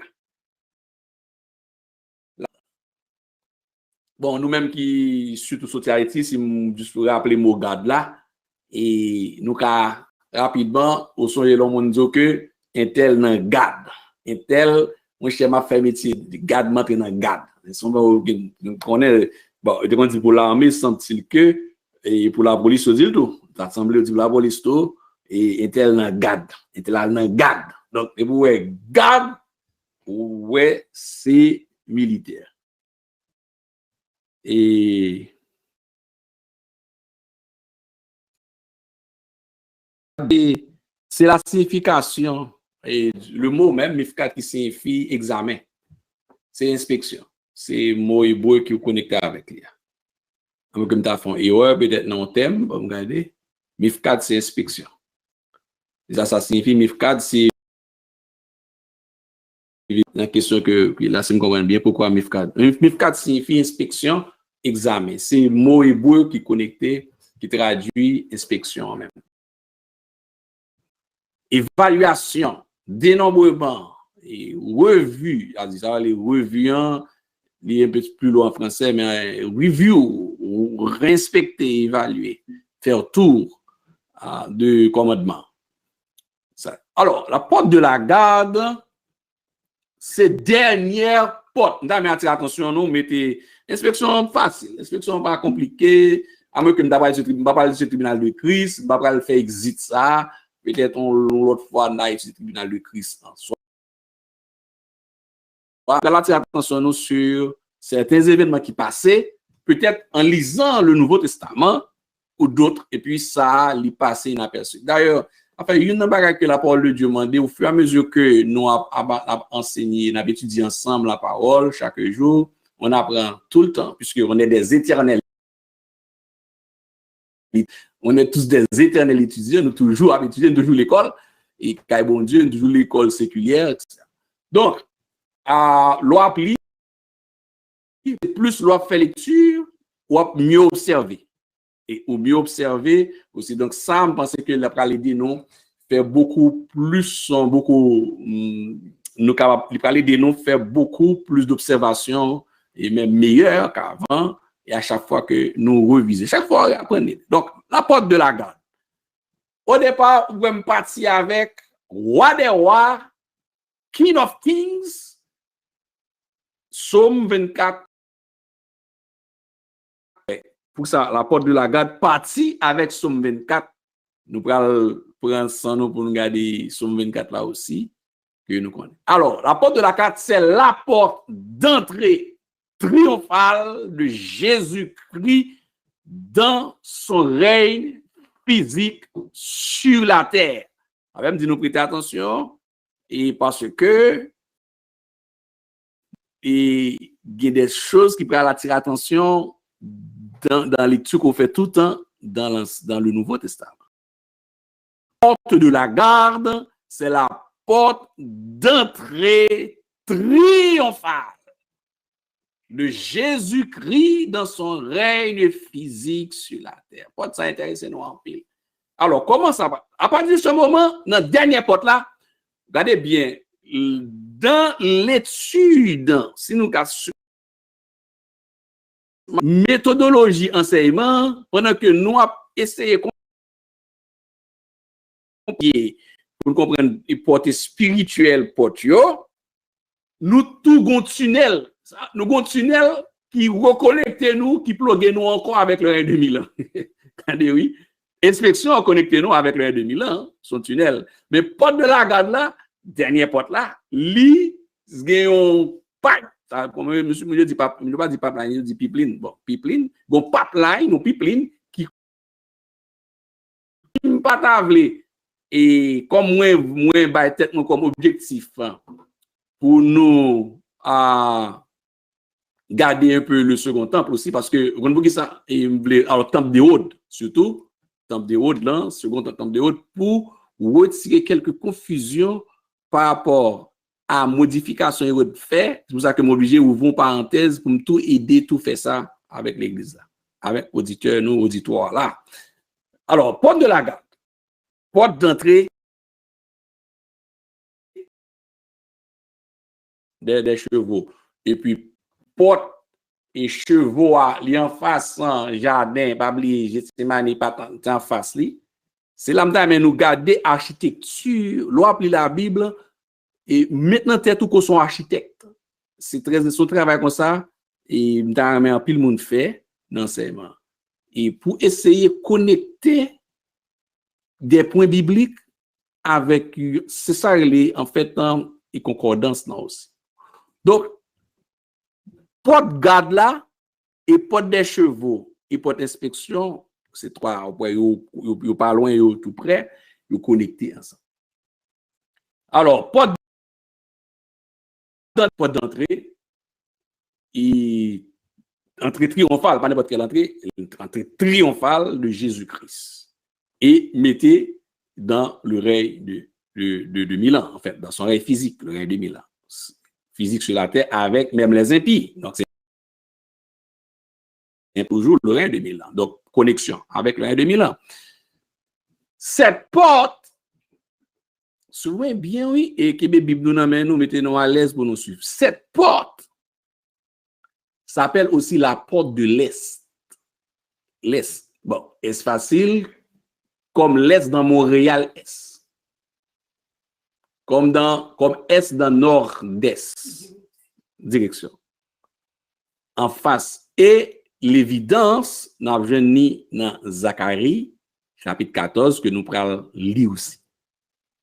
Bon, nous-mêmes qui surtout sortis à Haïti, si je juste pour rappeler mon garde là, et nous rapidement, au son de l'homme, on dit que un tel nan garde, un tel mon cher m'a fait métier de garde m'entrer dans garde. Son connaît bon, on dit pour l'armée semble-t-il que et pour la police on dit tout. Ça semble dire pour la police tout et intel dans garde, intel dans garde. Donc et pour garde ouais, c'est militaire. Et c'est la signification, et le mot même, mifkat qui signifie examen. C'est inspection. C'est mot hébreu qui est connecté avec lui. Comme tu as fait une erreur, peut-être dans le thème, vous regardez. Mifkat, c'est inspection. Ça signifie mifkat, c'est la question que là, si je comprends bien pourquoi mifkat. Mifkat signifie inspection, examen. C'est le mot hébreu qui est connecté, qui traduit inspection en même. Évaluation, dénombrement et revue, ça va les revues, les un peu plus loin en français, mais review, ou réinspecter, évaluer, faire tour de commandement. Ça. Alors, la porte de la garde, c'est dernière porte. Mais attention, nous mettez inspection facile, inspection pas compliquée. À moins que nous ne pas parler du tribunal de Christ, nous ne pas faire exit ça. Peut-être l'autre fois, on a étudié le tribunal de Christ en soi. On va attirer attention sur certains événements qui passaient, peut-être en lisant le Nouveau Testament ou d'autres, et puis ça, l'y passé inaperçu. D'ailleurs, enfin, il y a une chose que la parole de Dieu m'a dit, au fur et à mesure que nous avons enseigné, nous avons étudié ensemble la parole chaque jour, on apprend tout le temps, puisqu'on est des éternels. On est tous des éternels étudiants, nous toujours à étudier, toujours l'école, et quand bon Dieu, toujours l'école séculière, etc. Donc, l'on applique, plus l'on fait lecture, ou mieux observer. Et ou mieux observer aussi. Donc, ça, je pense que la parler non fait beaucoup plus, nous parler des noms fait beaucoup plus d'observations et même meilleures qu'avant. Et à chaque fois que nous revisons, chaque fois, apprenez. Donc, la porte de la garde. Au départ, vous pouvez partir avec Roi des rois, King of Kings, Psaume 24. Pour ça, la porte de la garde partit avec Psaume 24. Nous prenons sans nous pour nous garder Psaume 24 là aussi, que nous connaissons. Alors, la porte de la garde, c'est la porte d'entrée triomphale de Jésus-Christ dans son règne physique sur la terre. Même dit nous prêter attention, et parce que il y a des choses qui peuvent attirer l'attention dans la lecture qu'on fait tout le temps dans le Nouveau Testament. La porte de la garde, c'est la porte d'entrée triomphale de Jésus-Christ dans son règne physique sur la terre. Porte ça intéresse nous en pile. Alors, comment ça va? À partir de ce moment, dans la dernière porte là, regardez bien, dans l'étude, si nous cassons méthodologie enseignement, pendant que nous avons essayé pour comprendre les portes spirituelles, nous tout gon tunnel. Nous avons un tunnel qui reconnecte nous, qui plug nous encore avec le règne de Milan. Oui. Inspection connecte nous avec le règne de Milan, son tunnel. Mais porte de la garde là, dernière porte là, li, gagne pipe. Comme monsieur Mounier dit pas, il ne pas dit pipeline, il dit pipeline. Bon, pipeline, bon pipeline ou pipeline qui pas tavler. Et comme moi ba tête comme objectif pour nous garder un peu le second temple aussi, parce que vous voyez ça, alors temple de Aude, surtout, temple de Aude là, second temple de Aude, pour retirer quelques confusions par rapport à modification et fait. C'est pour ça que je suis obligé d'ouvrir une parenthèse pour me tout aider, tout faire ça avec l'église là, avec auditeur, nous, auditoire là. Alors, porte de la garde, porte d'entrée des chevaux, et puis porte et chevaux li en face jardin, pas oublier Gethsemane pas en face li. C'est là mais nous garder architecture, l'on appelle la Bible Et maintenant, t'es tout qu'on son architecte. C'est très, son travail comme ça, et m'ta un pile monde fait dans l'enseignement. Et pour essayer de connecter des points bibliques avec, c'est ça, en fait, et concordance là aussi. Donc, porte garde là, et porte des chevaux, et porte inspection, c'est trois, vous pas loin, vous tout près, vous connectés ensemble. Alors, porte d'entrée, et entrée triomphale, pas n'importe quelle entrée triomphale de Jésus-Christ. Et mettez dans le règne de Milan, en fait, dans son règne physique, le règne de Milan. Physique sur la terre avec même les impies. Donc, c'est toujours le règne de Milan. Donc, connexion avec le règne de Milan. Cette porte, souvent bien, oui, et que la Bible nous mettez-nous à l'aise pour nous suivre. Cette porte s'appelle aussi la porte de l'Est. L'Est. Bon, est facile comme l'Est dans Montréal-Est. Comme Est dans Nord-Est. Direction. En face. Et l'évidence, nous avons vu dans Zacharie, chapitre 14, que nous prenons lire aussi.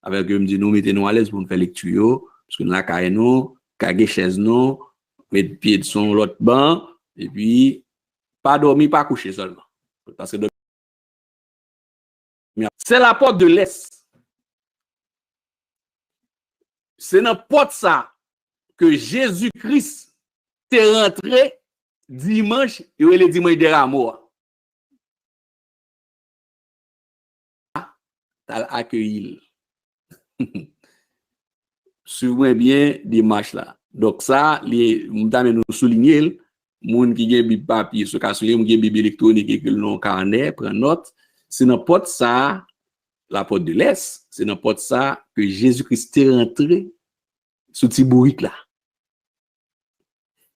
Avec eux, nous mettons à l'aise pour nous faire lecture, parce que nous avons cagé chaise nous, mettre pied sur l'autre banc, et puis, pas dormir, pas coucher seulement. Parce que c'est la porte de l'Est. C'est dans la porte ça que Jésus-Christ est rentré dimanche, et le dimanche de Rameau. T'as accueilli. Suivez bien dimanche là. Donc ça, nous souligner, moun qui gen bib papier, ce cas moun gen bib électronique et que le carnet, prend note, c'est dans porte ça, la porte de l'Est, c'est dans porte ça que Jésus-Christ est rentré sous Tibourique là.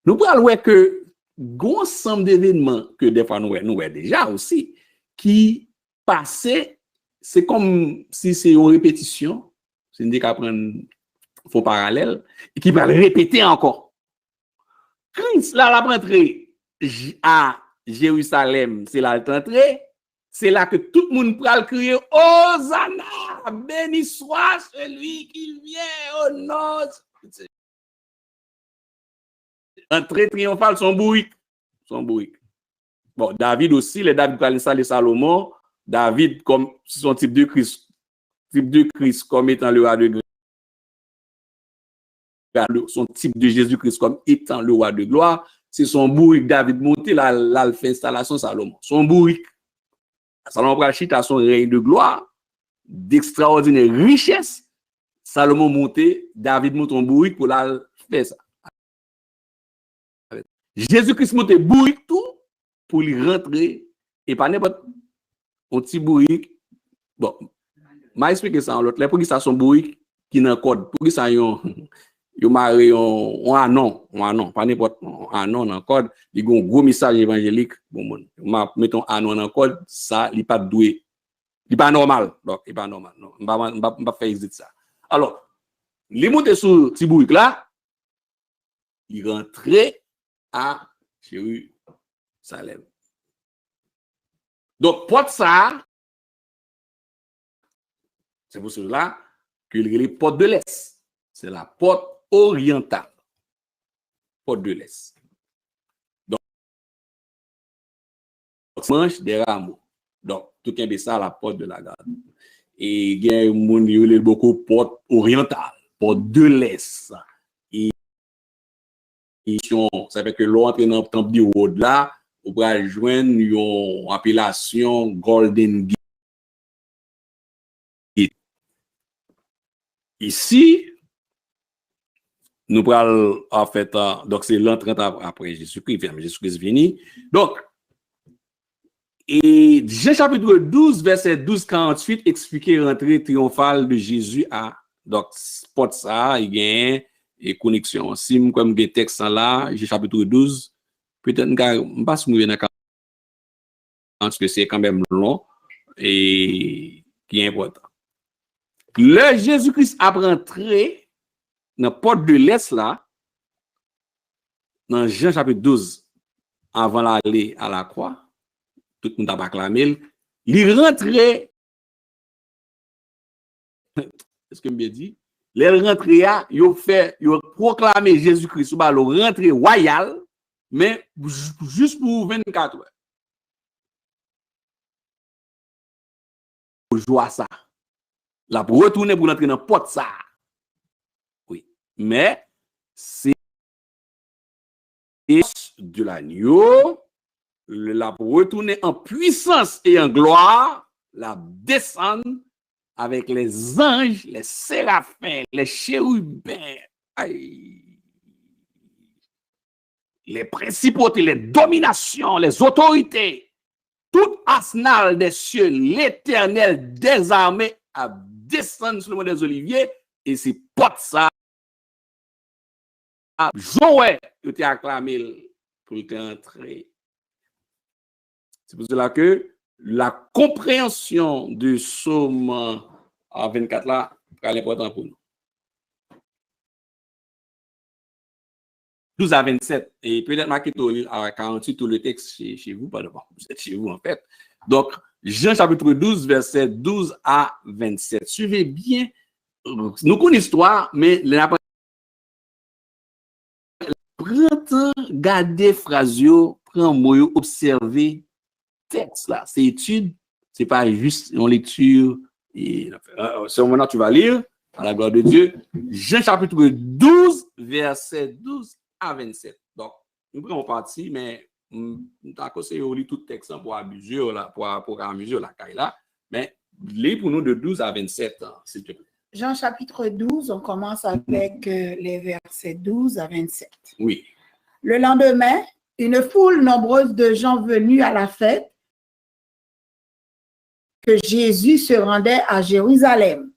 Nous parlons que gon ensemble d'événements que des fois nous déjà aussi qui passaient, c'est comme si c'est une répétition, c'est une des cas prendre faux parallèle et qui va le répéter encore. Christ là la rentrée à Jérusalem, c'est là l'entrée, c'est là que tout le monde va crier Hosanna, béni soit celui qui vient au nom. Entrée triomphale, son bourrique. Bon, David aussi, les David parlent ça, les Salomon, David comme son type de Christ comme étant le roi de gloire. Son type de Jésus-Christ comme étant le roi de gloire, c'est son bourrique David monté, là, il fait installation Salomon. Son bourrique. Salomon Prachit a son règne de gloire, d'extraordinaire richesse. Salomon monté, David monte en bourrique pour la faire ça. Jésus-Christ monte bourrique tout pour lui rentrer et pas n'importe un petit bourrique. Bon, m'a expliqué ça en l'autre. Pour qui ça son bourrique qui n'a code, pour qui ça yon maré on anon, pas n'importe anon dans code, il y a un gros message évangélique bon monde. Mettons anon dans code, ça il pas doué. Il pas normal. Donc il pas normal. Non, on va faire exit ça. Alors, il monte sur petit bourrique là, il rentrait à Jérusalem. Donc, porte ça, c'est pour cela qu'il y a les portes de l'Est. C'est la porte orientale. Porte de l'Est. Donc, manche des rameaux. Donc, tout est ça, la porte de la garde. Et il y a beaucoup de porte orientale, porte de l'Est. Ça fait que l'entrée dans le temple du road là, on va joindre une appellation Golden Gate. Ici, nous parlons en fait, donc c'est l'entrée après Jésus-Christ, Jésus-Christ venu. Donc, et Jean chapitre 12, verset 12-48, explique l'entrée triomphale de Jésus à, donc, spot ça, il y a et connexion. Si je comme des textes là, j'ai chapitre 12, peut-être que pas si parce que c'est quand même long et qui est important. Le Jésus-Christ a rentré dans la porte de l'Est, là, dans Jean chapitre 12, avant d'aller à la croix, tout le monde a acclamé, il rentrait, est-ce que me dit? Les rentrées, ils ont proclamé Jésus-Christ, le rentrée royale, mais juste pour 24 heures. Pour jouer ça. Là, pour retourner pour entrer dans la porte, ça. Oui. Mais, c'est de l'agneau, là, pour retourner en puissance et en gloire, la descendre avec les anges, les séraphins, les chérubins, les principautés, les dominations, les autorités, tout arsenal des cieux, l'Éternel des armées à descendre sur le mont des Oliviers, et c'est porte ça. Joël, tu t'es acclamé pour entrer. C'est pour cela que la compréhension du psaume à 24 là est important pour nous. 12 à 27, et peut-être marqué à 48 tout le texte chez vous, pas de bon, vous êtes chez vous en fait. Donc, Jean chapitre 12, verset 12 à 27. Suivez bien, nous connaissons l'histoire, mais la printemps, gardez phrasio, prends mot, observez texte là, c'est étude, c'est pas juste une lecture. Et ce moment-là, tu vas lire, à la gloire de Dieu, Jean chapitre 12, verset 12 à 27. Donc, nous prenons parti, mais nous avons conseillé de lire tout le texte pour amuser la caille là, mais lis pour nous de 12 à 27, s'il te plaît. Jean chapitre 12, on commence avec les versets 12 à 27. Oui. Le lendemain, une foule nombreuse de gens venus à la fête que Jésus se rendait à Jérusalem,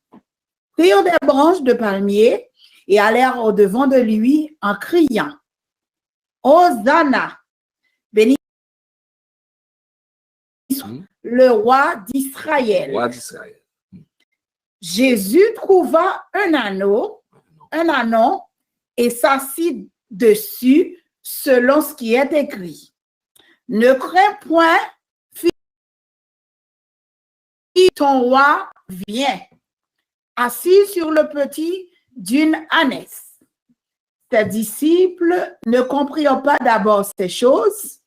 prirent des branches de palmier et allèrent au-devant de lui en criant « Hosanna, béni le roi d'Israël. » Roi d'Israël. Jésus trouva un anon et s'assit dessus selon ce qui est écrit. « Ne crains point, fils, ton roi vient, assis sur le petit d'une ânesse. » Ses disciples ne comprirent pas d'abord ces choses,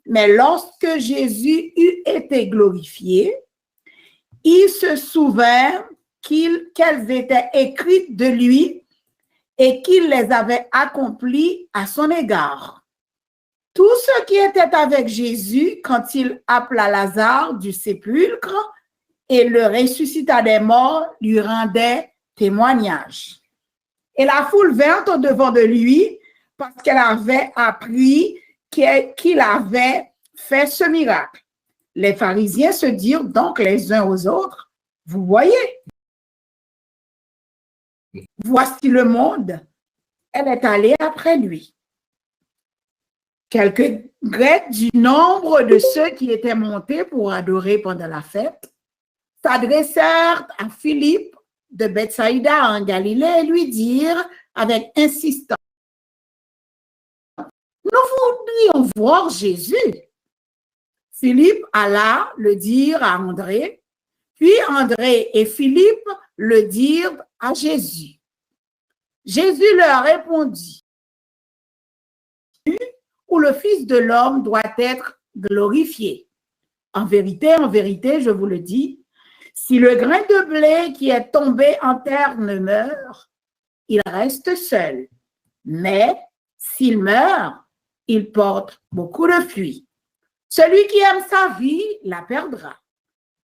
mais lorsque Jésus eut été glorifié, ils se souvinrent qu'elles étaient écrites de lui et qu'il les avait accomplies à son égard. Tous ceux qui étaient avec Jésus quand il appela Lazare du sépulcre et le ressuscita des morts lui rendaient témoignage. Et la foule vint au-devant de lui parce qu'elle avait appris qu'il avait fait ce miracle. Les pharisiens se dirent donc les uns aux autres, « Vous voyez, voici le monde. » Elle est allée après lui. Quelques Grecs du nombre de ceux qui étaient montés pour adorer pendant la fête s'adressèrent à Philippe de Bethsaïda en Galilée et lui dirent avec insistance, « Nous voudrions voir Jésus. » Philippe alla le dire à André, puis André et Philippe le dirent à Jésus. Jésus leur répondit, « Où le Fils de l'homme doit être glorifié. En vérité, je vous le dis, si le grain de blé qui est tombé en terre ne meurt, il reste seul. Mais s'il meurt, il porte beaucoup de fruits. Celui qui aime sa vie la perdra.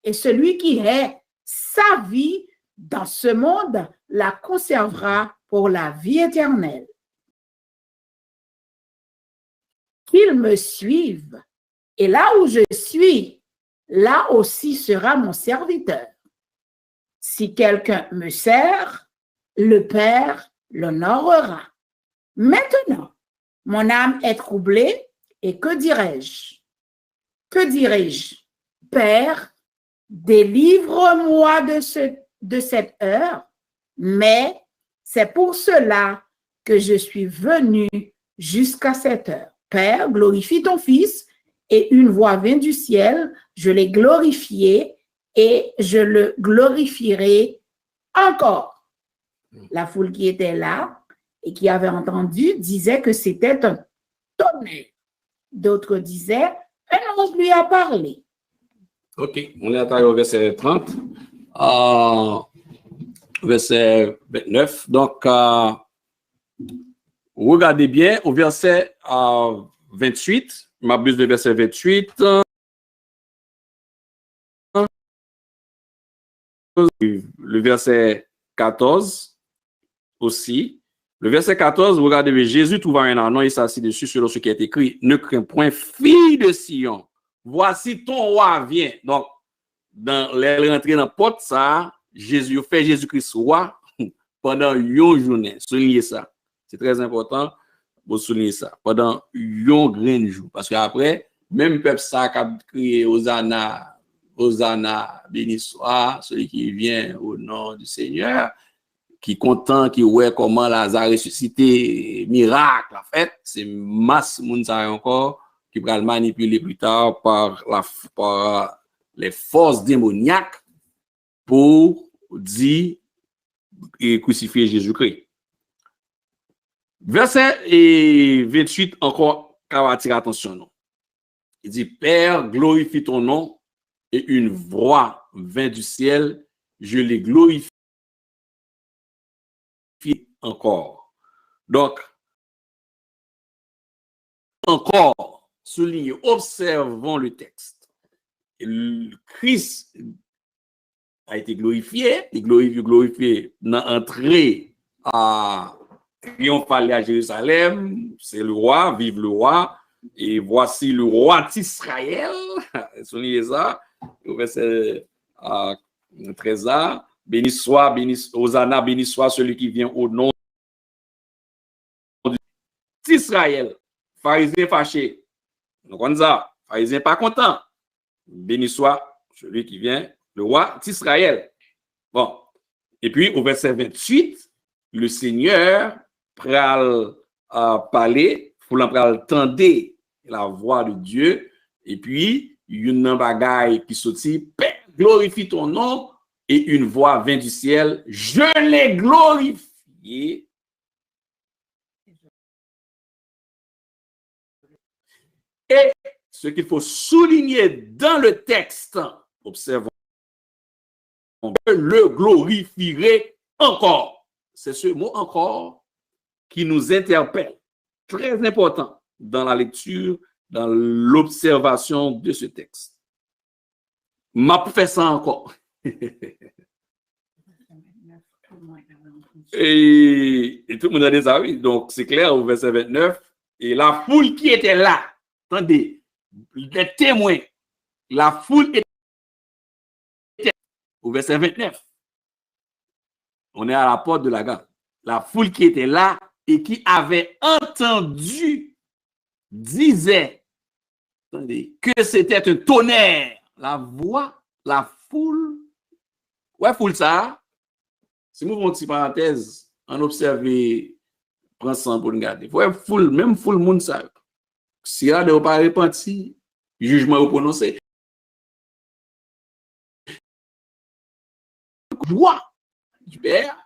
Et celui qui hait sa vie dans ce monde la conservera pour la vie éternelle. Qu'ils me suivent, et là où je suis, là aussi sera mon serviteur. Si quelqu'un me sert, le Père l'honorera. Maintenant, mon âme est troublée, et que dirai-je? Que dirai-je? Père, délivre-moi de cette heure, mais C'est pour cela que je suis venu jusqu'à cette heure. Père, glorifie ton Fils. Et une voix vint du ciel, je l'ai glorifié et je le glorifierai encore. La foule qui était là et qui avait entendu disait que c'était un tonnerre. D'autres disaient, un ange lui a parlé. OK, on est arrivé au verset 30, verset 29. Donc, regardez bien au verset 28, je m'abuse de verset 28. Le verset 14 aussi. Le verset 14, regardez, Jésus trouva un anon et s'assit dessus selon ce qui est écrit. Ne crains point, fille de Sion. Voici ton roi vient. Donc, dans les rentrées dans la porte, ça, Jésus fait Jésus-Christ roi pendant une journée. Soulignez ça. C'est très important pour souligner ça. Pendant un grand jour. Parce qu'après, même peuple ça qui a crié Hosanna, Hosanna, béni soit celui qui vient au nom du Seigneur, qui est content, qui voit comment Lazare ressuscité, miracle, en fait, c'est masse mounsa encore qui va le manipuler plus tard par les forces démoniaques pour dire et crucifier Jésus-Christ. Verset 28 encore, on va attirer attention. Non? Il dit, Père, glorifie ton nom, et une voix vint du ciel, je les glorifie encore. Donc, encore, soulignez, observons le texte. Le Christ a été glorifié, et glorifié dans l'entrée triomphale à Jérusalem, c'est le roi, vive le roi, et voici le roi d'Israël, soulignez ça, au verset 13, béni soit, Hosanna, béni soit celui qui vient au nom d'Israël. Pharisien fâché. Donc on dit ça, pharisien pas content. Béni soit celui qui vient, le roi d'Israël. Bon. Et puis au verset 28, le Seigneur pral parler, pour pral tendre la voix de Dieu, et puis une bagaille qui sortit, Père, glorifie ton nom, et une voix vint du ciel, je l'ai glorifié. Et ce qu'il faut souligner dans le texte, observons, je le glorifierai encore. C'est ce mot encore qui nous interpelle. Très important dans la lecture, dans l'observation de ce texte. M'a fait ça encore. Et tout le monde a dit ça, oui. Donc, c'est clair au verset 29. Et la foule qui était là, attendez, les témoins, la foule était au verset 29. On est à la porte de la gare. La foule qui était là et qui avait entendu disait, attendez, que c'était un tonnerre. La voix, la foule, ouais, foule ça. Si nous faisons une petite parenthèse, on observe, prend ça pour nous garder. Ouais, foule, même foule, monde ça. Si là, de pas repenti, jugement est prononcé. Joie du Père,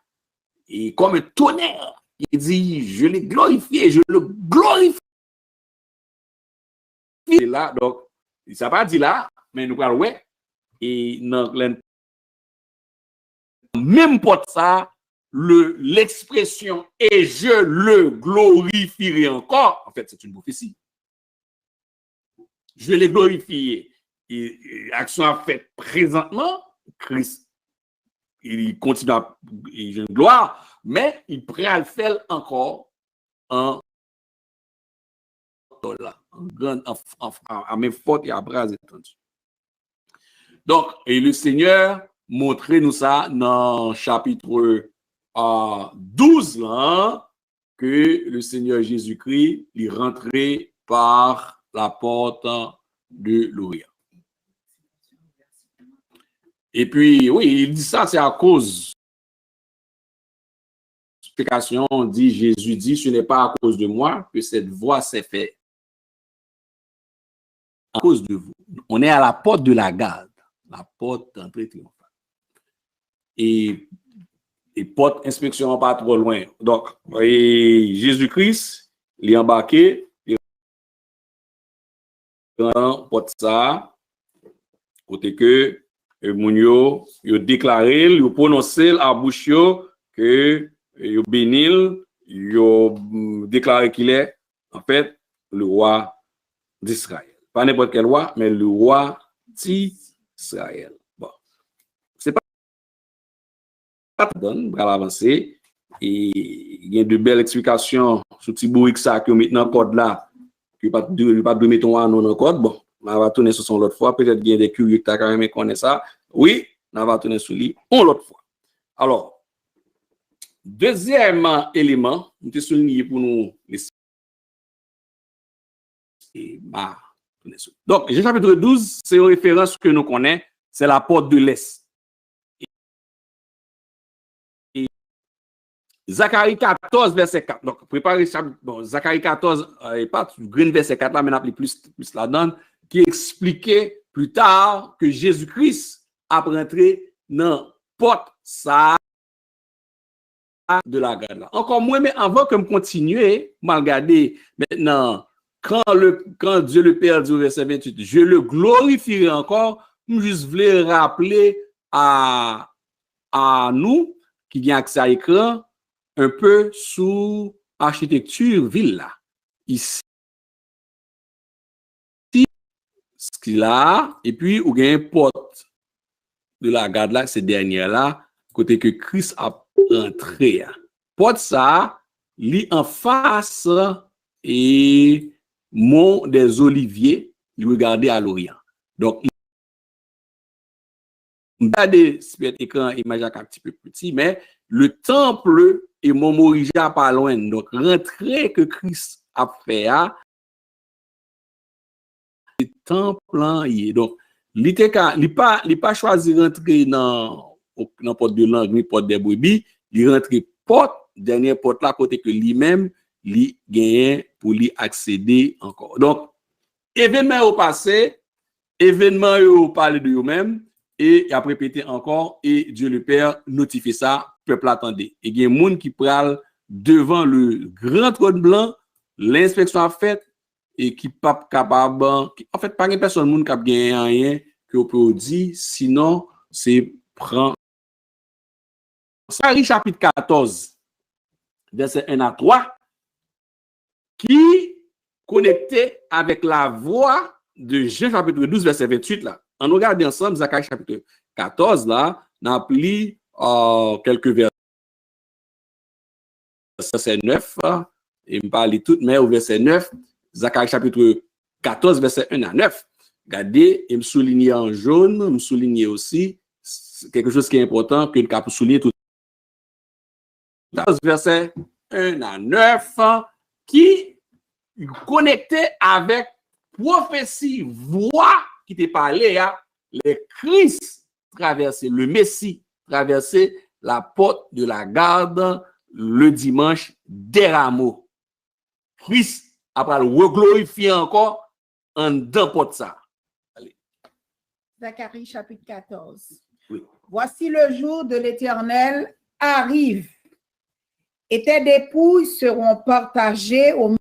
et comme un tonnerre, il dit, je l'ai glorifié, je le glorifie. Et là, donc, il ne s'est pas dit là, mais nous parlons, ouais, et même pour ça, l'expression et je le glorifierai encore, en fait, c'est une prophétie. Je l'ai glorifié. Et action a fait présentement, Christ, il continue à une gloire, mais il prêt à le faire encore en main forte et à bras étendus. Donc, et le Seigneur montre-nous ça dans chapitre 12, là, que le Seigneur Jésus-Christ est rentré par la porte de l'Orient. Et puis, oui, il dit ça, c'est à cause explication, on dit, Jésus dit, ce n'est pas à cause de moi que cette voie s'est faite. À cause de vous. On est à la porte de la garde, la porte d'entrée triomphale. Et porte inspection pas trop loin. Donc, Jésus-Christ, il est embarqué, il dans porte ça, côté que Mounio, il déclaré, il prononcé à bouche que il bénil, il déclaré qu'il est en fait le roi d'Israël. Pas n'importe quel roi, mais le roi d'Israël. Bon. C'est pas donne, pour avancer. Et il y a de belles explications sur Tibouric ça que maintenant code là, que pas de mettre un nom dans code. Bon, on va tourner sur son l'autre fois. Peut-être qu'il y a des curieux qui t'a quand même connaît ça. Oui, on va tourner sur lui l'autre fois. Alors, deuxième élément, on te souligné pour nous les donc, Jean chapitre 12, c'est une référence que nous connaissons, c'est la porte de l'Est. Et Zacharie 14, verset 4. Donc, préparez bon, Zacharie 14, pas green verset 4 là, mais on appelle plus là-dedans, qui expliquait plus tard que Jésus-Christ a rentré dans la porte ça de la garde là. Encore moins, mais avant que je continue, je regarder maintenant. Quand Dieu le Père dit au verset 28, je le glorifierai encore, je juste voulais rappeler à nous qui vient accès à l'écran un peu sous architecture ville là. Ici, ce qu'il a, et puis il y a une porte de la garde là, cette dernière là, côté que Christ a rentré. Porte ça, lit en face et Mont des Oliviers, il regardait à l'Orient. Donc, regardez cet écran image un petit peu petit, mais le temple est Montmorija pas loin. Donc, rentrer que Christ a fait, le temple, donc, il n'a pas choisi de rentrer dans la porte de langue, ni porte des brebis, il rentre porte, dernière porte là, côté que lui-même, il gagne pour lui accéder encore. Donc, événement au passé, événement au parler de eux-mêmes, et il a répété encore, et Dieu le Père notifie ça, peuple attendait. Et il y a des gens qui prennent devant le grand trône blanc, l'inspection a fait, et qui pas capable, en fait, pas une personne qui a gagné rien, que on peut dire, sinon, c'est prend. Zacharie chapitre 14, verset 1 à 3, qui connecté avec la voix de Jean chapitre 12, verset 28 là. On regarde ensemble Zacharie chapitre 14 là, on a pris quelques versets 9, et me parle tout, mais au verset 9, Zacharie chapitre 14, verset 1 à 9. Regardez, et me souligner en jaune, me souligner aussi quelque chose qui est important que le cap souligner tout. Verset 1 à 9, qui connecté avec prophétie, voix qui te parlait, le Christ traversé, le Messie traversé la porte de la garde le dimanche des rameaux. Christ après le reglorifier encore en deux portes ça. Allez. Zacharie chapitre 14. Oui. Voici le jour de l'Éternel arrive. Et tes dépouilles seront partagées au milieu.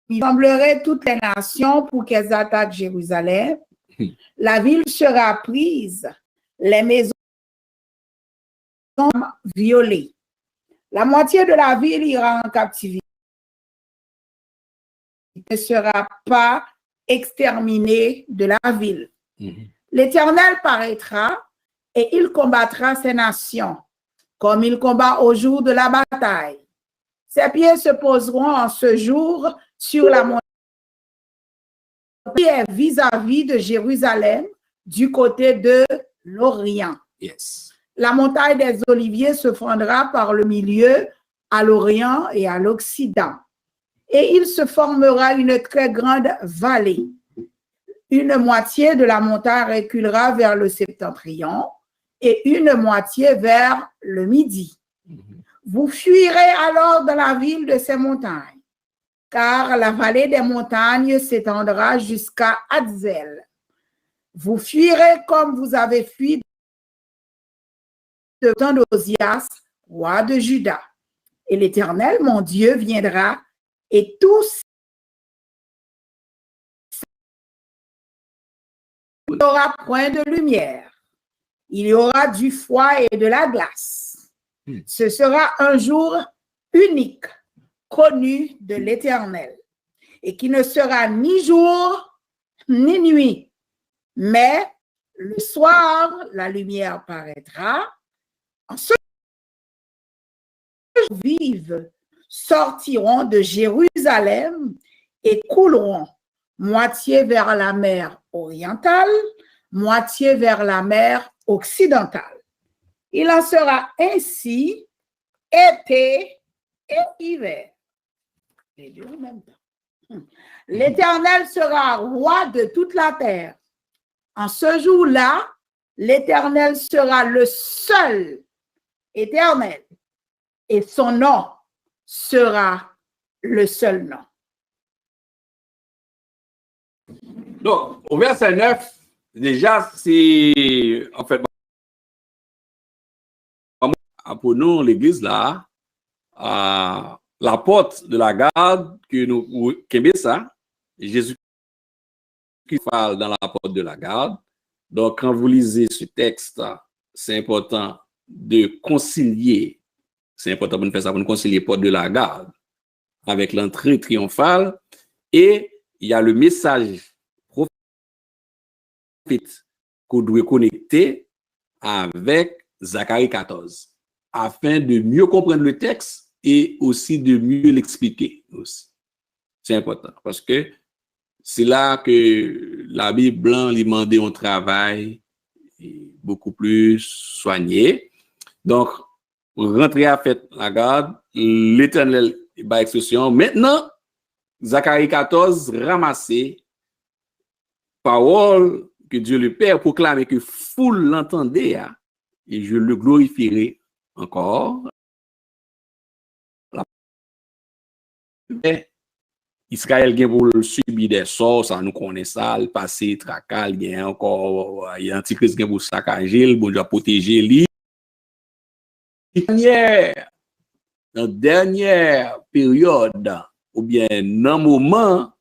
Il semblerait toutes les nations pour qu'elles attaquent Jérusalem. La ville sera prise, les maisons violées. La moitié de la ville ira en captivité. Il ne sera pas exterminée de la ville. L'Éternel paraîtra et il combattra ces nations, comme il combat au jour de la bataille. Ses pieds se poseront en ce jour sur la montagne vis-à-vis de Jérusalem, du côté de l'Orient. Yes. La montagne des Oliviers se fendra par le milieu à l'Orient et à l'Occident. Et il se formera une très grande vallée. Une moitié de la montagne reculera vers le septentrion et une moitié vers le midi. Vous fuirez alors dans la ville de ces montagnes, car la vallée des montagnes s'étendra jusqu'à Hadzel. Vous fuirez comme vous avez fui de temps d'Osias, roi de Juda. Et l'Éternel, mon Dieu, viendra et tous il n'y aura point de lumière. Il y aura du froid et de la glace. Ce sera un jour unique, connu de l'Éternel, et qui ne sera ni jour ni nuit. Mais le soir, la lumière paraîtra. En ce jour, vives sortiront de Jérusalem et couleront moitié vers la mer orientale, moitié vers la mer occidentale. Il en sera ainsi été et hiver. Les deux en même temps. L'Éternel sera roi de toute la terre. En ce jour-là, l'Éternel sera le seul Éternel et son nom sera le seul nom. Donc, au verset 9, déjà, c'est en fait, pour nous, l'église là, la porte de la garde que nous, ça, Jésus qui parle dans la porte de la garde. Donc, quand vous lisez ce texte, c'est important de concilier, c'est important pour nous faire ça, pour nous concilier porte de la garde avec l'entrée triomphale. Et il y a le message prophète qu'on doit connecter avec Zacharie 14 afin de mieux comprendre le texte et aussi de mieux l'expliquer aussi. C'est important parce que c'est là que la Bible blanc lui demandait un travail beaucoup plus soigné. Donc, rentrer à fait la garde, l'Éternel par expression. Maintenant, Zacharie 14 ramassé parole que Dieu le Père proclame et que foule l'entendait, et je le glorifierai encore. Mais Israël vient pour subir des sorts, ça nous connaît ça, le passé, tracal, il y a encore, il y a Antichrist qui pour saccager, le bon Dieu protéger lui. Dans dernière période, ou bien dans moment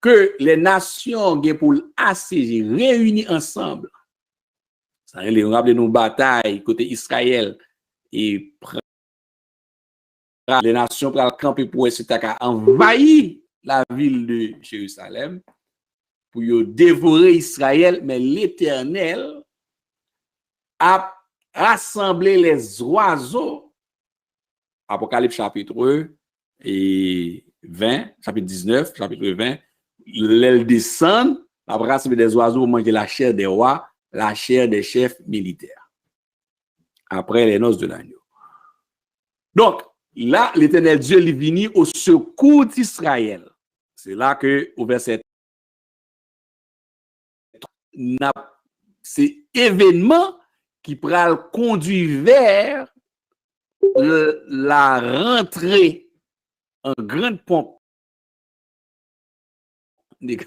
que les nations viennent pour assiéger, réunir ensemble. Ça nous rappelle nos batailles côté Israël et les nations pour camper pour essayer d'envahir la ville de Jérusalem pour dévorer Israël, mais l'Éternel a rassemblé les oiseaux. Apocalypse chapitre 20, chapitre 19, chapitre 20, l'elle descend, après rassembler des oiseaux pour manger la chair des rois, la chair des chefs militaires. Après les noces de l'agneau. Donc, là, l'Éternel Dieu est venu au secours d'Israël. C'est là que, au verset, c'est événement qui pourra le conduire vers la rentrée en grande pompe de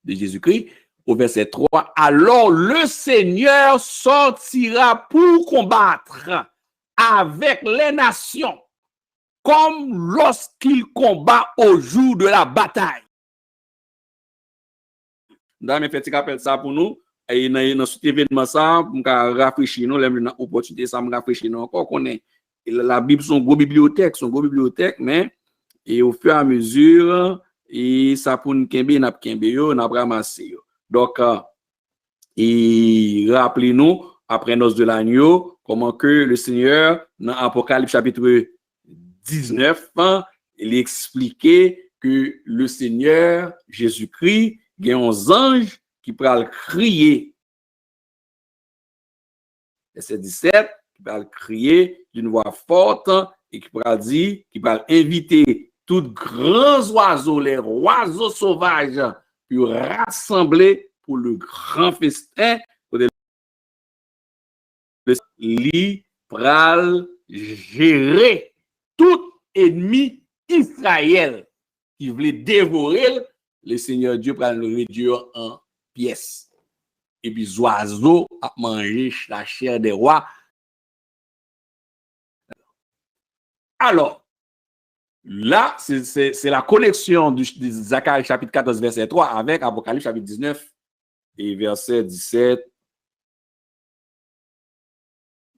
Jésus-Christ. Au verset 3, alors le Seigneur sortira pour combattre avec les nations, comme lorsqu'il combat au jour de la bataille. Dans mes petits rappels ça pour nous, et dans cet événement ça, on va rafraîchir nous, l'opportunité ça me rafraîchir nous encore qu'on est la Bible son gros bibliothèque, mais et au fur et à mesure et ça pour nous kembe n'a ramasser. Donc et rappelez-nous après noces de l'agneau comment que le Seigneur dans Apocalypse chapitre 19 il expliquait que le Seigneur Jésus-Christ il y a un ange qui peut crier. Verset 17, qui peut crier d'une voix forte et qui peut dire, qui peut inviter tous grands oiseaux, les oiseaux sauvages, pour rassembler pour le grand festin. Lui pral gérer tout ennemi Israël qui voulait dévorer, le Seigneur Dieu pral le réduire en pièces. Et puis, les oiseaux a mangé la chair des rois. Alors, là, c'est la connexion de Zacharie chapitre 14, verset 3 avec Apocalypse chapitre 19 et verset 17.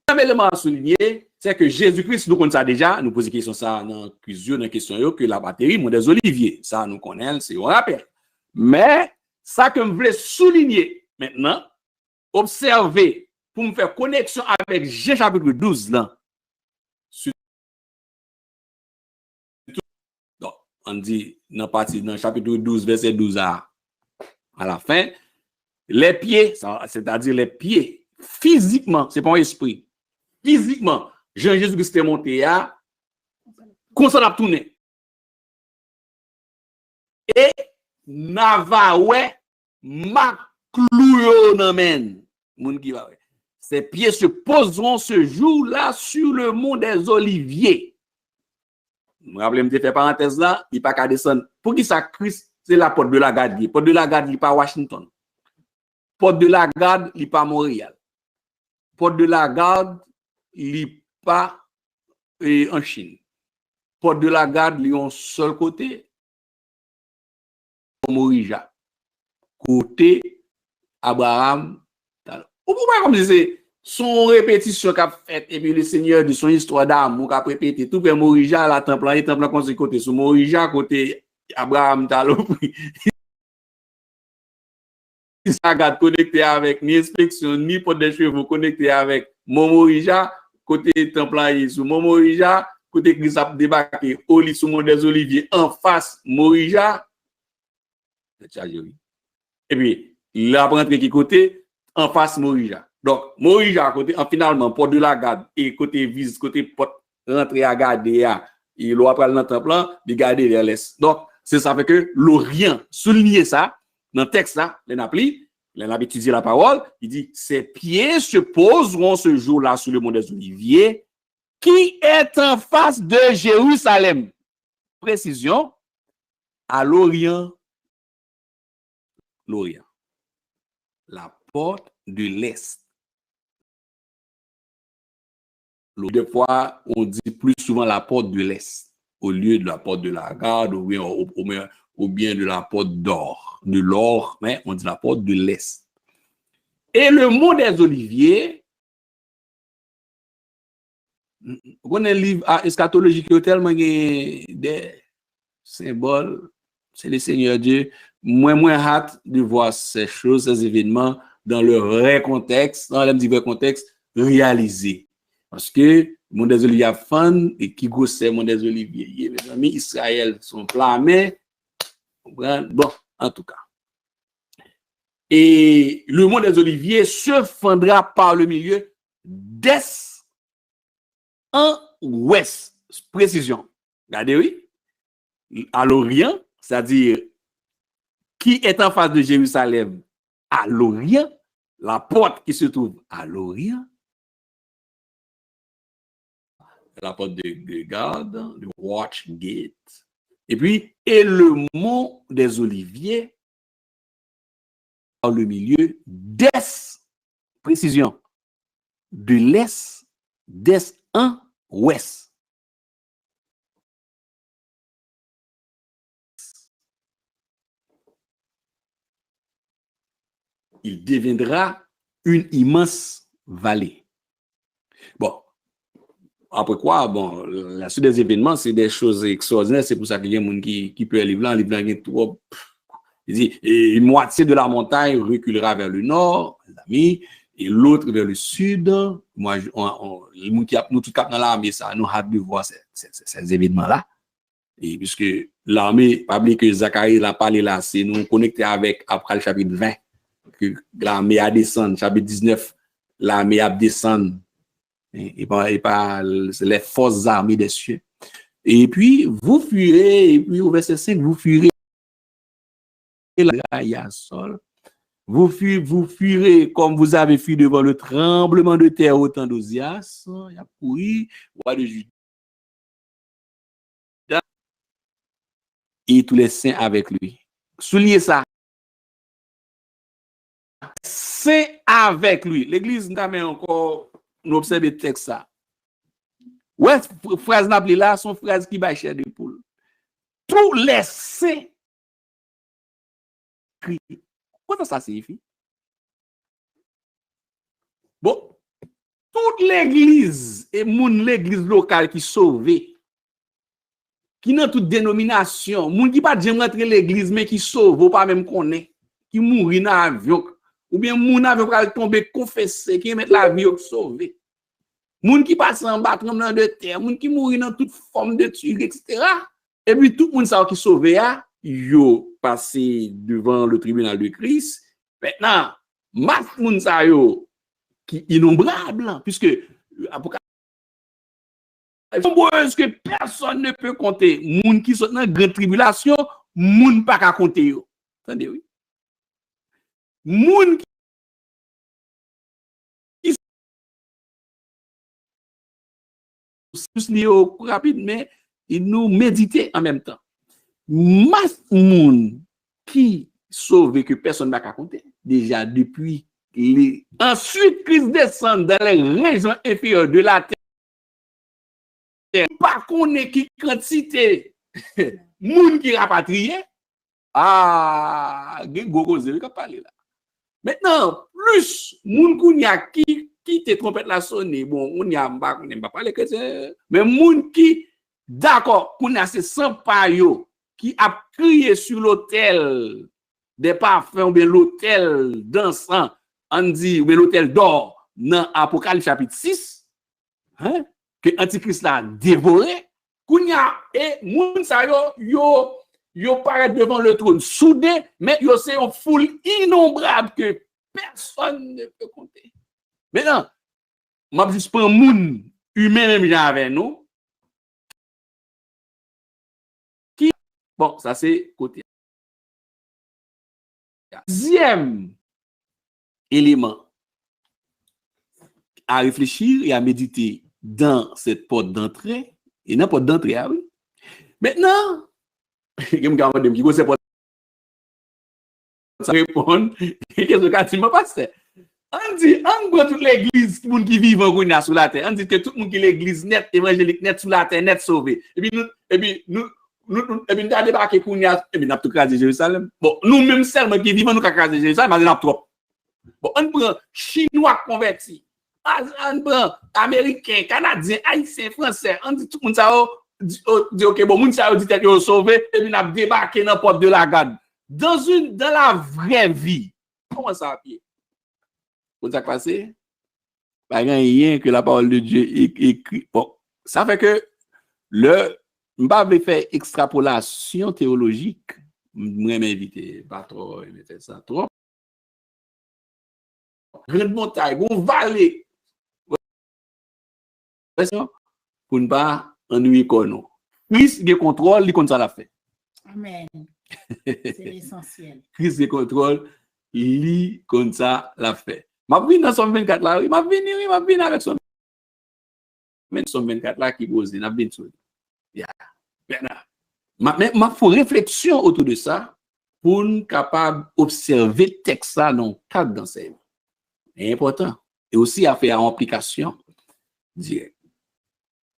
Un élément à souligner, c'est que Jésus-Christ, nous connaissons ça déjà, nous posons question ça dans plusieurs questions, que la batterie, mon des oliviers, ça nous connaissons, c'est un rappel. Mais, ça que je voulais souligner maintenant, observer, pour me faire connexion avec Jean chapitre 12, là, on dit dans partie dans chapitre 12 verset 12 à la fin, les pieds, c'est-à-dire les pieds physiquement, c'est pas un esprit. Physiquement, Jean-Jésus-Christ est monté à constant à tourner. Et navawe maklouyo namen. Moun ki va. Ces pieds se poseront ce jour-là sur le mont des Oliviers. Je me rappelle, je fais parenthèse là, il n'y a pas qu'à descendre. Pour qui ça, Christ, c'est la porte de la garde. La porte de la garde, il n'est pas Washington. Porte de la garde, il n'est pas Montréal. Porte de la garde, il n'est pas en Chine. Porte de la garde, il est en seul côté. Morija. Côté Abraham. Ou pourquoi comme c'est son répétition qu'a fait et puis le Seigneur de son histoire d'amour qu'a répété tout pour Morija la temple comme côté sur Morija côté Abraham Talo. Ça garde connecté avec ni inspection ni porte des chevaux connecté avec Morija côté temple sur Morija côté Christ a débarqué au lit sur mont des Oliviers en face Morija. Et puis il a rentré qui côté en face Morija. Donc, Morija, côté, finalement, porte de la garde, et côté vise, côté porte, rentrer à garder, et l'on après dans le temple, de garder vers l'est. Donc, c'est ça fait que l'Orient, souligner ça, dans le texte là, les appli, les a étudié la parole, il dit, ces pieds se poseront ce jour-là sur le mont des Oliviers, qui est en face de Jérusalem. Précision, à l'Orient, l'Orient. La porte de l'Est. Des fois, on dit plus souvent la porte de l'Est au lieu de la porte de la garde ou bien de la porte d'or. De l'or, mais on dit la porte de l'Est. Et le mont des Oliviers, on a un livre eschatologique qui a tellement des symboles, c'est le Seigneur Dieu. Moins hâte de voir ces choses, ces événements dans le vrai contexte, dans le divers contexte réalisé. Parce que le monde des Oliviers fan et qui gossait le monde des Oliviers. Les amis, Israël sont clamés. Bon, en tout cas. Et le monde des Oliviers se fendra par le milieu d'est en ouest. Précision. Regardez, oui. À l'Orient, c'est-à-dire qui est en face de Jérusalem à l'Orient, la porte qui se trouve à l'Orient, la porte de garde, le watch gate, et puis, et le mont des Oliviers dans le milieu d'est, précision, de l'est, d'est en ouest. Il deviendra une immense vallée. Bon, après quoi, bon, la suite des événements, c'est des choses extraordinaires. C'est pour ça qu'il y a des gens qui peut aller là, trop. Il dit, et une moitié de la montagne reculera vers le nord, les amis, et l'autre vers le sud. Moi, nous tous dans l'armée, ça, nous hâte de voir ces événements-là. Et puisque l'armée, pas oublier que Zacharie l'a parlé là, c'est nous connecter avec après le chapitre 20. Que l'armée a descendu, chapitre 19, l'armée a descendu, et pas les forces armées des cieux. Et puis, vous fuirez, et puis au verset 5, vous fuirez la sol, Vous fuirez comme vous avez fui devant le tremblement de terre au temps d'Ozias. Il a pourri, roi de Juda. Et tous les saints avec lui. Soulignez ça. Saints avec lui. L'église n'a même encore, nous observons le texte ça. Ouais, phrase n'appelée là, son phrase qui va chercher des poules. Tous les saints. Qu'est-ce que ça signifie? Bon, toute l'église et l'église locale qui sauvée, qui n'a toute dénomination, moun qui pas jamais rentrer l'église mais qui sauve, pas même connaît, qui mourit dans l'avion, ou bien moun avion va tomber confessé, qui met la vie sauvé. Moun qui passe en bas tremblement de terre, moun qui mourit dans toute forme de tuerie, etc. Et puis tout moun ça qui sauvé a, yo passé devant le tribunal de Christ. Maintenant, mas moun sa yo qui innombrable, puisque Apocalypse que personne ne peut compter. Moun qui sont dans grande tribulation, moun pas qu'à compter yo. Attendez, oui. Moun qui tous liés rapide, mais ils nous méditer en même temps. Mas moun qui sauve que personne n'a qu'à compter. Déjà depuis ensuite Christ descend dans les régions inférieures de la terre. Pas qu'on ait qui quantité moun qui rapatrié. Ah, Gogo Zéry qui a parlé là. Maintenant, plus moun kounya qui te trompette la sonné. Bon, on y a pas parler chrétien, mais moun qui d'accord, kounya c'est sans payo qui a crié sur l'autel des parfums ou bien l'autel d'encens, on dit ou bien l'autel d'or dans Apocalypse chapitre 6, hein, que Antichrist l'a dévoré, kounya et moun sa yo paraît devant le trône soudé, mais yo c'est une foule innombrable que personne ne peut compter. Maintenant, m'a juste prendre moun humain même avec nous. Qui bon, ça c'est côté. Deuxième élément à réfléchir et à méditer dans cette porte d'entrée et dans porte d'entrée, ah oui. Maintenant, je me demande qui c'est pour ça répondre. Qu'est-ce que tu m'as passé? On dit, on prend toute l'église qui vivent en sur la terre. On dit que tout le monde qui l'église net, évangélique net sur la terre, net sauvé. Et puis nous avons débarqué pour nous, et puis nous avons tout crasé Jérusalem. Bon, nous-mêmes seulement qui vivons, nous avons crasé Jérusalem, mais nous avons trop. Bon, on prend Chinois convertis, on prend Américains, Canadiens, Haïtiens, Français, on dit tout le monde ça, dit ok, bon, moun ça dit que vous sauvé, et puis nous avons débarqué dans la porte de la garde. Dans la vraie vie, comment ça a pied? Vous avez passé? Pas rien que la parole de Dieu écrit. Bon, ça fait que je vais faire extrapolation théologique. Je vais m'inviter, pas trop, mettre ça trop. Grande montagne, une vallée. Pour ne pas ennuyer qu'on Christ de contrôle, il compte ça la fait. Amen. C'est l'essentiel. Christ de contrôle, il compte ça la fait. Ma vie dans son 24 là, ma vie avec son 24 là qui pose, n'a bien sûr. Ma faut réflexion autour de ça pour nous capable observer le texte ça dans le cadre d'enseignement. C'est important. Et aussi à faire en application directe.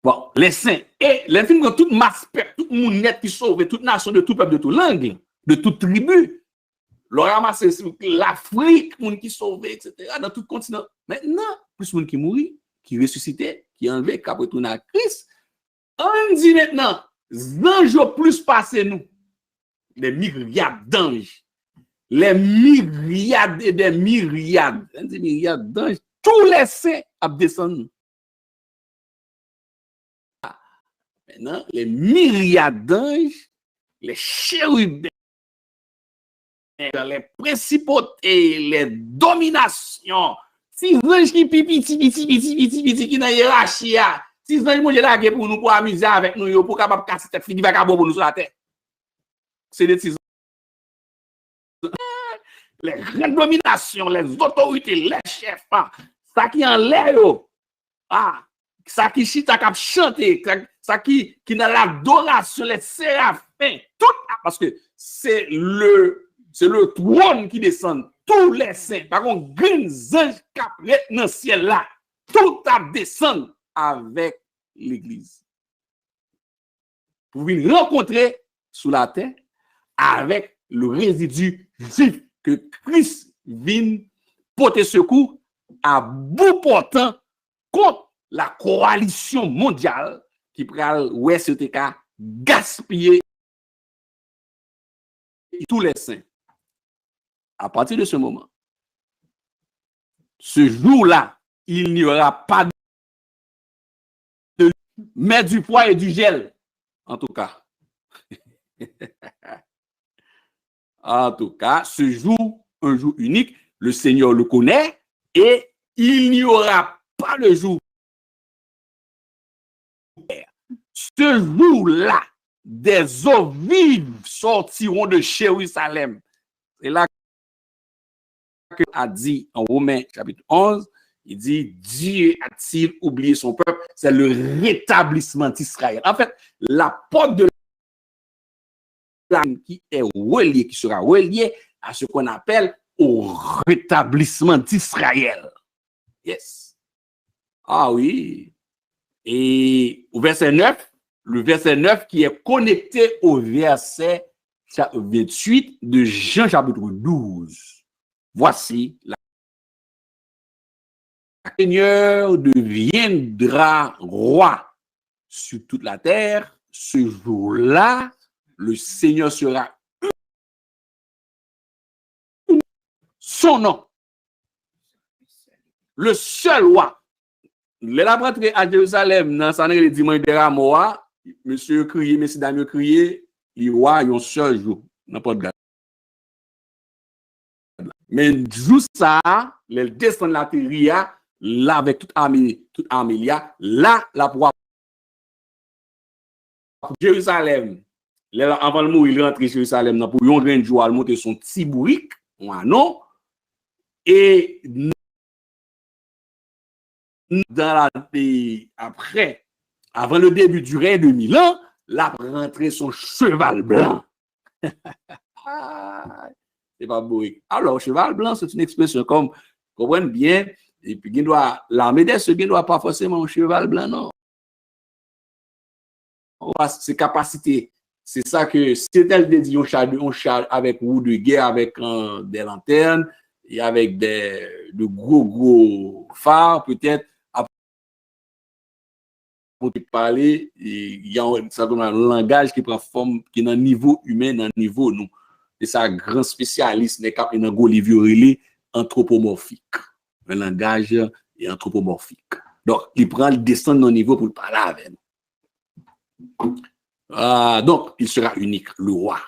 Bon, les saints et les films de toute masse, tout le monde net qui sauve, toute nation, de tout peuple, de toute langue, de toute tribu. Le ramasser l'Afrique, monde qui sauve, etc. dans tout continent. Maintenant, plus de monde qui mourit, qui ressuscité, qui enlevé, qui a retourné à Christ. On dit maintenant, l'ange plus passé nous. Les myriades d'anges. Les myriades et des myriades. On dit myriades d'anges. Tous les saints à descendre. Maintenant, les myriades d'anges, les chérubins, les principautés, les dominations, si anges qui qui dans hiérarchie, si anges qui là pour nous pour amuser avec nous pour capable casser tête fini vagabond pour nous sur la terre. C'est des les dominations, les autorités, les chefs, ça qui en l'air, ça qui chita cap chanter, ça qui dans l'adoration, les séraphins, tout, parce que c'est le trône qui descend, tous les saints, par contre, grands anges qui dans le ciel là, tout a descend avec l'église. Pour venir rencontrer sous la terre avec le résidu juif que Christ vient porter secours à bout portant contre la coalition mondiale qui pral OSTK gaspiller tous les saints. À partir de ce moment, ce jour-là, il n'y aura pas de mais du poids et du gel, en tout cas. En tout cas, ce jour, un jour unique, le Seigneur le connaît et il n'y aura pas de jour. Ce jour-là, des eaux vives sortiront de Jérusalem. C'est là que a dit en Romains chapitre 11, il dit Dieu a-t-il oublié son peuple? C'est le rétablissement d'Israël. En fait, la porte de l'âme qui est reliée, qui sera reliée à ce qu'on appelle au rétablissement d'Israël. Yes. Ah oui. Et au verset 9, le verset 9 qui est connecté au verset 28 de Jean chapitre 12. Voici le Seigneur deviendra roi sur toute la terre. Ce jour-là, le Seigneur sera son nom. Le seul roi. Les rentré à Jérusalem, dans sa le dimanche de Ramoa, monsieur crié, messieurs dames crié, les rois ont un seul jour. N'importe quoi. Mais jour ça, les descendent la terre, là avec toute armée là, la pour Jérusalem. Avant le mourir, il rentre à Jérusalem pour un grand jour, il monte son petit bourrique, non, et dans après, avant le début du règne de Milan, là rentré son cheval blanc. C'est pas beau. Alors, cheval blanc, c'est une expression comme, comprenez bien, et puis l'armée des ceux qui doit pas forcément un cheval blanc, non. Ses capacités, c'est ça que c'est elle dédiée un char avec roue de guerre, avec des lanternes et avec de gros phares, peut-être. Pour te parler, il y a un langage qui prend forme, qui est un niveau humain, un niveau nous. C'est ça, grand spécialiste, n'est qu'un livre anthropomorphique. Un langage est anthropomorphique. Donc, il prend le descend d'un niveau pour le parler avec nous. Donc, il sera unique, le roi.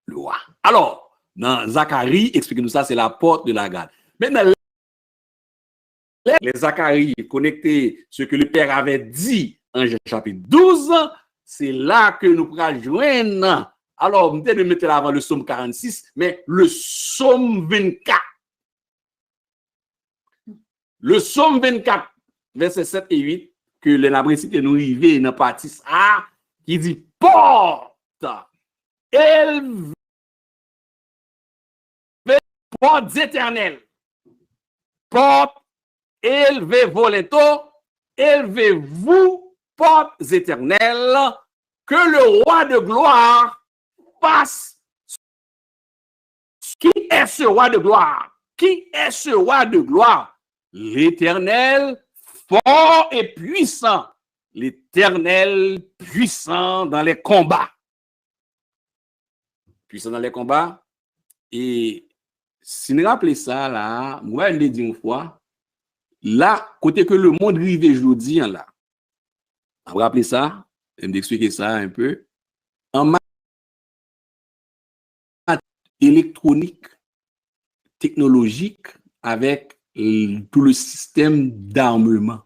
Le roi. Alors, dans Zacharie, expliquez-nous ça, c'est la porte de la garde. Maintenant, les Zacharie connectés, ce que le Père avait dit en chapitre 12, c'est là que nous pourrons joindre. Alors, on peut mettre là avant le psaume 46, mais le psaume 24. Le psaume 24, versets 7 et 8, que les nabricité nous arrivons dans la partie A, qui dit porte, élevez, portes éternelles, porte, élevez vos linteaux, élevez-vous, portes éternelles, que le roi de gloire passe. Qui est ce roi de gloire? Qui est ce roi de gloire? L'Éternel, fort et puissant. L'Éternel, puissant dans les combats. Puissant dans les combats. Et si nous rappelons ça, là, moi, je l'ai dit une fois, là, côté que le monde rive aujourd'hui, là, on va rappeler ça, je vais expliquer ça un peu. En matière électronique, technologique, avec tout le système d'armement,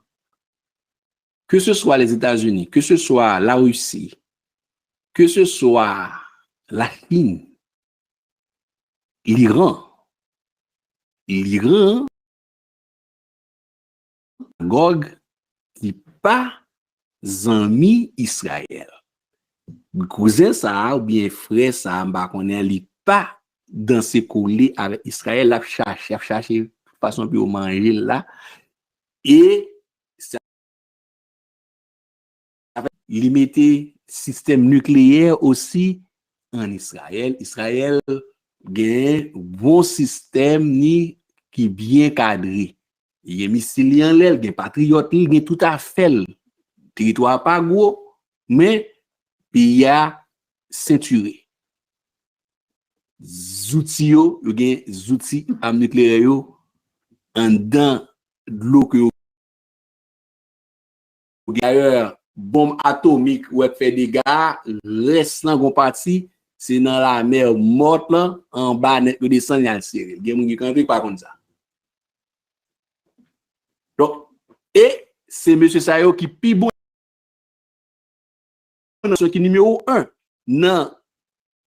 que ce soit les États-Unis, que ce soit la Russie, que ce soit la Chine, l'Iran, l'Iran, Gog, qui pas zami Israël. Cousin ça, ou bien frère ça, m'a connaît, li pas dans ses collés avec Israël, la chercher façon pour manger là. Et ça il mettait système nucléaire aussi en Israël. Israël gagne un bon système ni qui bien cadré. Il y a missile en l'air, il y a patriote, il y a tout à fait. Territoire pas gros, mais il y a ceinturé. Outils à nucléaire en dedans de l'eau que d'ailleurs bombe atomique ou fait des dégâts reste dans une partie c'est dans la mer morte là en bas net de descendre dans le ciel. Il y a des gens qui pas comme ça. Donc et c'est monsieur Sayo qui pi bon qui numéro 1 non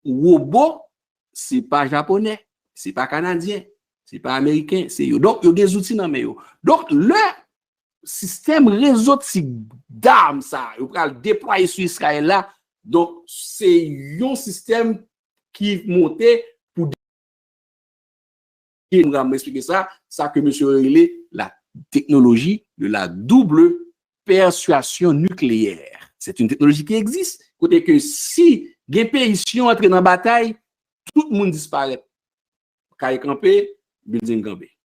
robot c'est pas japonais, c'est pas canadien, c'est pas américain, c'est yo. Donc il y a des outils dans mais yo. Donc le système réseau d'armes ça, il va le déployer sur Israël là. Donc c'est un système qui montait pour expliquer ça que monsieur relé la technologie de la double persuasion nucléaire. C'est une technologie qui existe. Côté que si des pays entrent dans la bataille, tout le monde disparaît. Caille campé, building campé.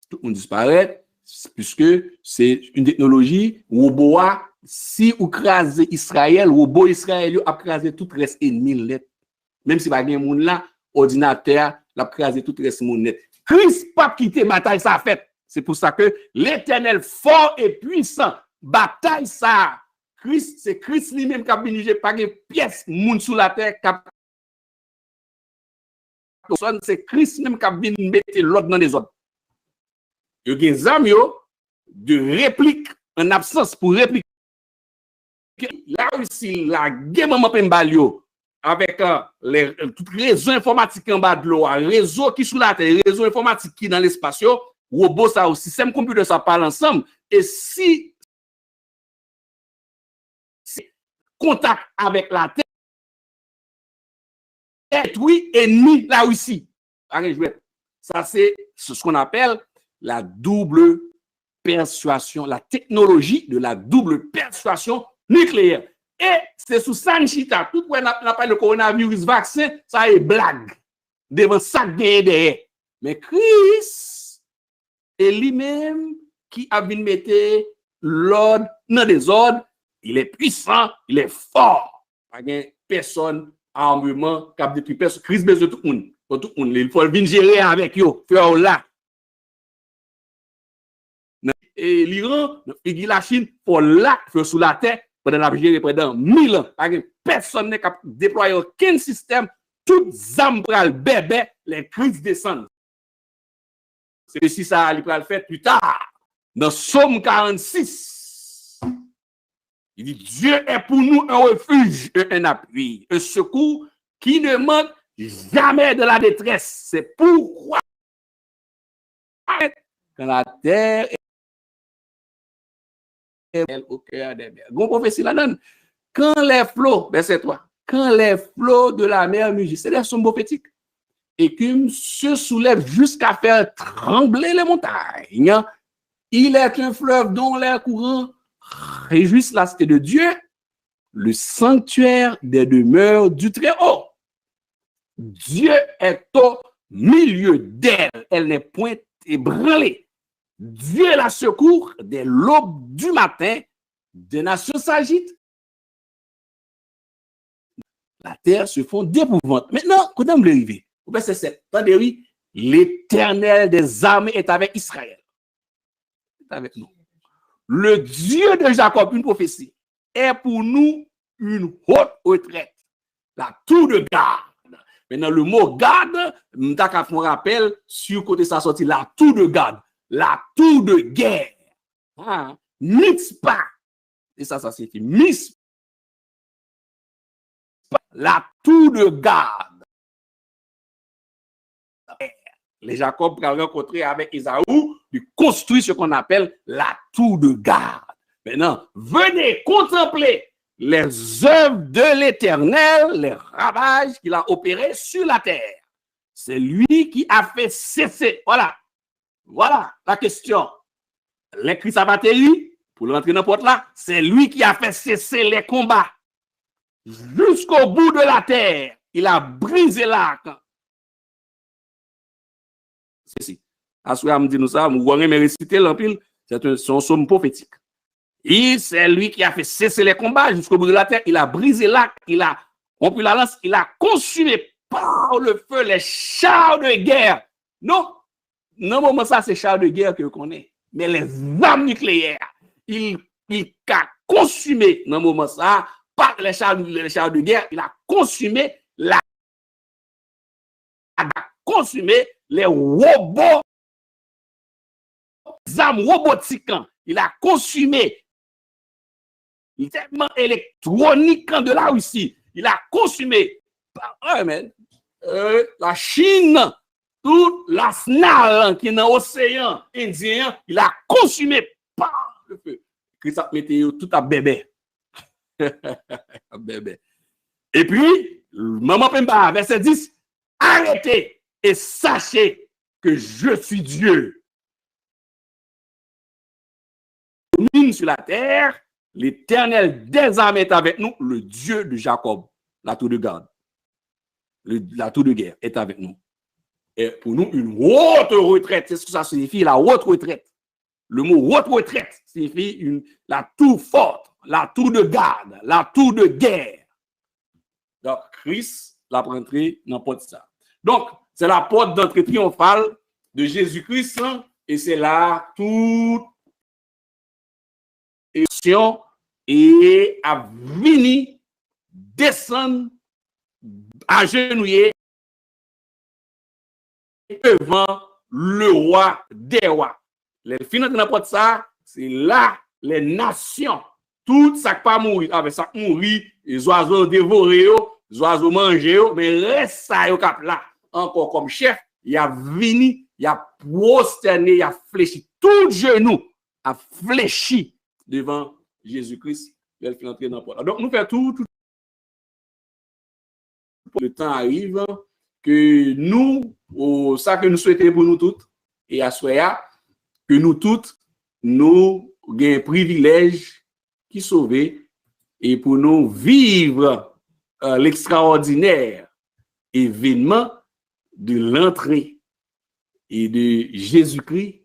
Tout le monde disparaît puisque c'est une technologie robot. Si vous crasez Israël, robot Israël a crasé tout reste ennemi net. Même si pas gen moun là, ordinateur l'a crasé tout reste moun net. Christ pas quitter bataille ça fait. C'est pour ça que l'Éternel fort et puissant bataille ça. Christ, c'est Christ lui-même qui a dirigé par une pièce moun sous la terre c'est Christ même qui a mettre l'ordre dans les autres. Il y a des hommes de réplique en absence pour répliquer. Là aussi, la guerre maman Pembalio avec toutes les réseaux informatiques en bas de l'eau, réseau qui sous la terre, réseau informatique qui dans l'espace, robot ça aussi, système computer ça parle ensemble. Et si contact avec la terre, oui, ennemi la Russie. Ça, c'est ce qu'on appelle la double persuasion, la technologie de la double persuasion nucléaire. Et c'est sous Sanchita, tout le monde a parlé de coronavirus vaccin, ça est blague. Devant ça, derrière. Mais Christ est lui-même qui a bien mettre l'ordre dans des ordres. Il est puissant, il est fort. Il n'y a personne armement cap depuis personne crise besoin de tout le monde pour tout le monde il faut venir gérer avec yo faire là et l'Iran et la Chine pour là faire sous la terre pendant la gérer pendant 1000 ans personne n'est capable de déployer aucun système toutes armes pral bébé les crises descendent c'est si ça il va le faire plus tard dans Somme 46. Il dit, Dieu est pour nous un refuge, un appui, un secours qui ne manque jamais de la détresse. C'est pourquoi quand la terre est au cœur des mers. Bon prophétie la donne. Quand les flots, verset 3, quand les flots de la mer mugissent, c'est des sons prophétiques. Écume se soulève jusqu'à faire trembler les montagnes. Il est un fleuve dont l'air courant réjouissent la cité de Dieu, le sanctuaire des demeures du Très-Haut. Dieu est au milieu d'elle. Elle n'est point ébranlée. Dieu la secours dès l'aube du matin. Des nations s'agitent. La terre se fond d'épouvante. Maintenant, quand on veut arriver, au verset 7, attendez, l'Éternel des armées est avec Israël. C'est avec nous. Le Dieu de Jacob, une prophétie, est pour nous une haute retraite, la tour de garde. Maintenant, le mot garde, m'ta me rappelle sur côté ça sorti la tour de garde, la tour de guerre. Hein? Mitzpah. Et ça signifie Mitzpah. La tour de garde. les Jacob va rencontrer avec Ésaü, il construit ce qu'on appelle la tour de garde. Maintenant, venez contempler les œuvres de l'Éternel, les ravages qu'il a opérés sur la terre. C'est lui qui a fait cesser. Voilà la question. L'écrit Sabatéry, pour rentrer dans porte là, c'est lui qui a fait cesser les combats. Jusqu'au bout de la terre, il a brisé l'arc. C'est si. Assoua me dit nous ça, nous allons réciter l'empile, c'est son somme prophétique. C'est lui qui a fait cesser les combats jusqu'au bout de la terre. Il a brisé l'arc, il a rompu la lance, il a consumé par le feu les chars de guerre. Non moment ça, c'est chars de guerre que vous connaissez. Mais les armes nucléaires, il a consumé, dans moment ça, par les chars de guerre, il a consumé les robots, les armes robotiques. Il a consumé l'équipement électronique de la Russie. Il a consumé la Chine, toute la SNAL qui est dans l'océan Indien. Il a consumé par le feu. Christophe Météo, tout à bébé. Bébé. Et puis, Maman Pemba, verset 10, arrêtez et sachez que je suis Dieu. Sur la terre, l'Éternel des armées est avec nous, le Dieu de Jacob, la tour de garde, la tour de guerre est avec nous. Et pour nous, une haute retraite, c'est ce que ça signifie, la haute retraite. Le mot haute retraite signifie la tour forte, la tour de garde, la tour de guerre. Donc, Christ l'a rentré dans la porte ça. Donc, c'est la porte d'entrée triomphale de Jésus-Christ, et c'est là toute et à venir descendre agenouiller devant le roi des rois. Les finances de n'importe ça, c'est là les nations, tout ça qui pas mourir, avec ça mourir, les oiseaux dévorés, les oiseaux mangés, mais reste ça au cap là, encore comme chef, il a venu, il a prosterné, il a fléchi, tout genou a fléchi devant Jésus-Christ, il fait entrer dans le porte. Donc, nous faisons tout. Le temps arrive que nous, ça que nous souhaitons pour nous toutes, et à Soya, que nous toutes, nous avons un privilège qui sauve et pour nous vivre l'extraordinaire événement de l'entrée et de Jésus-Christ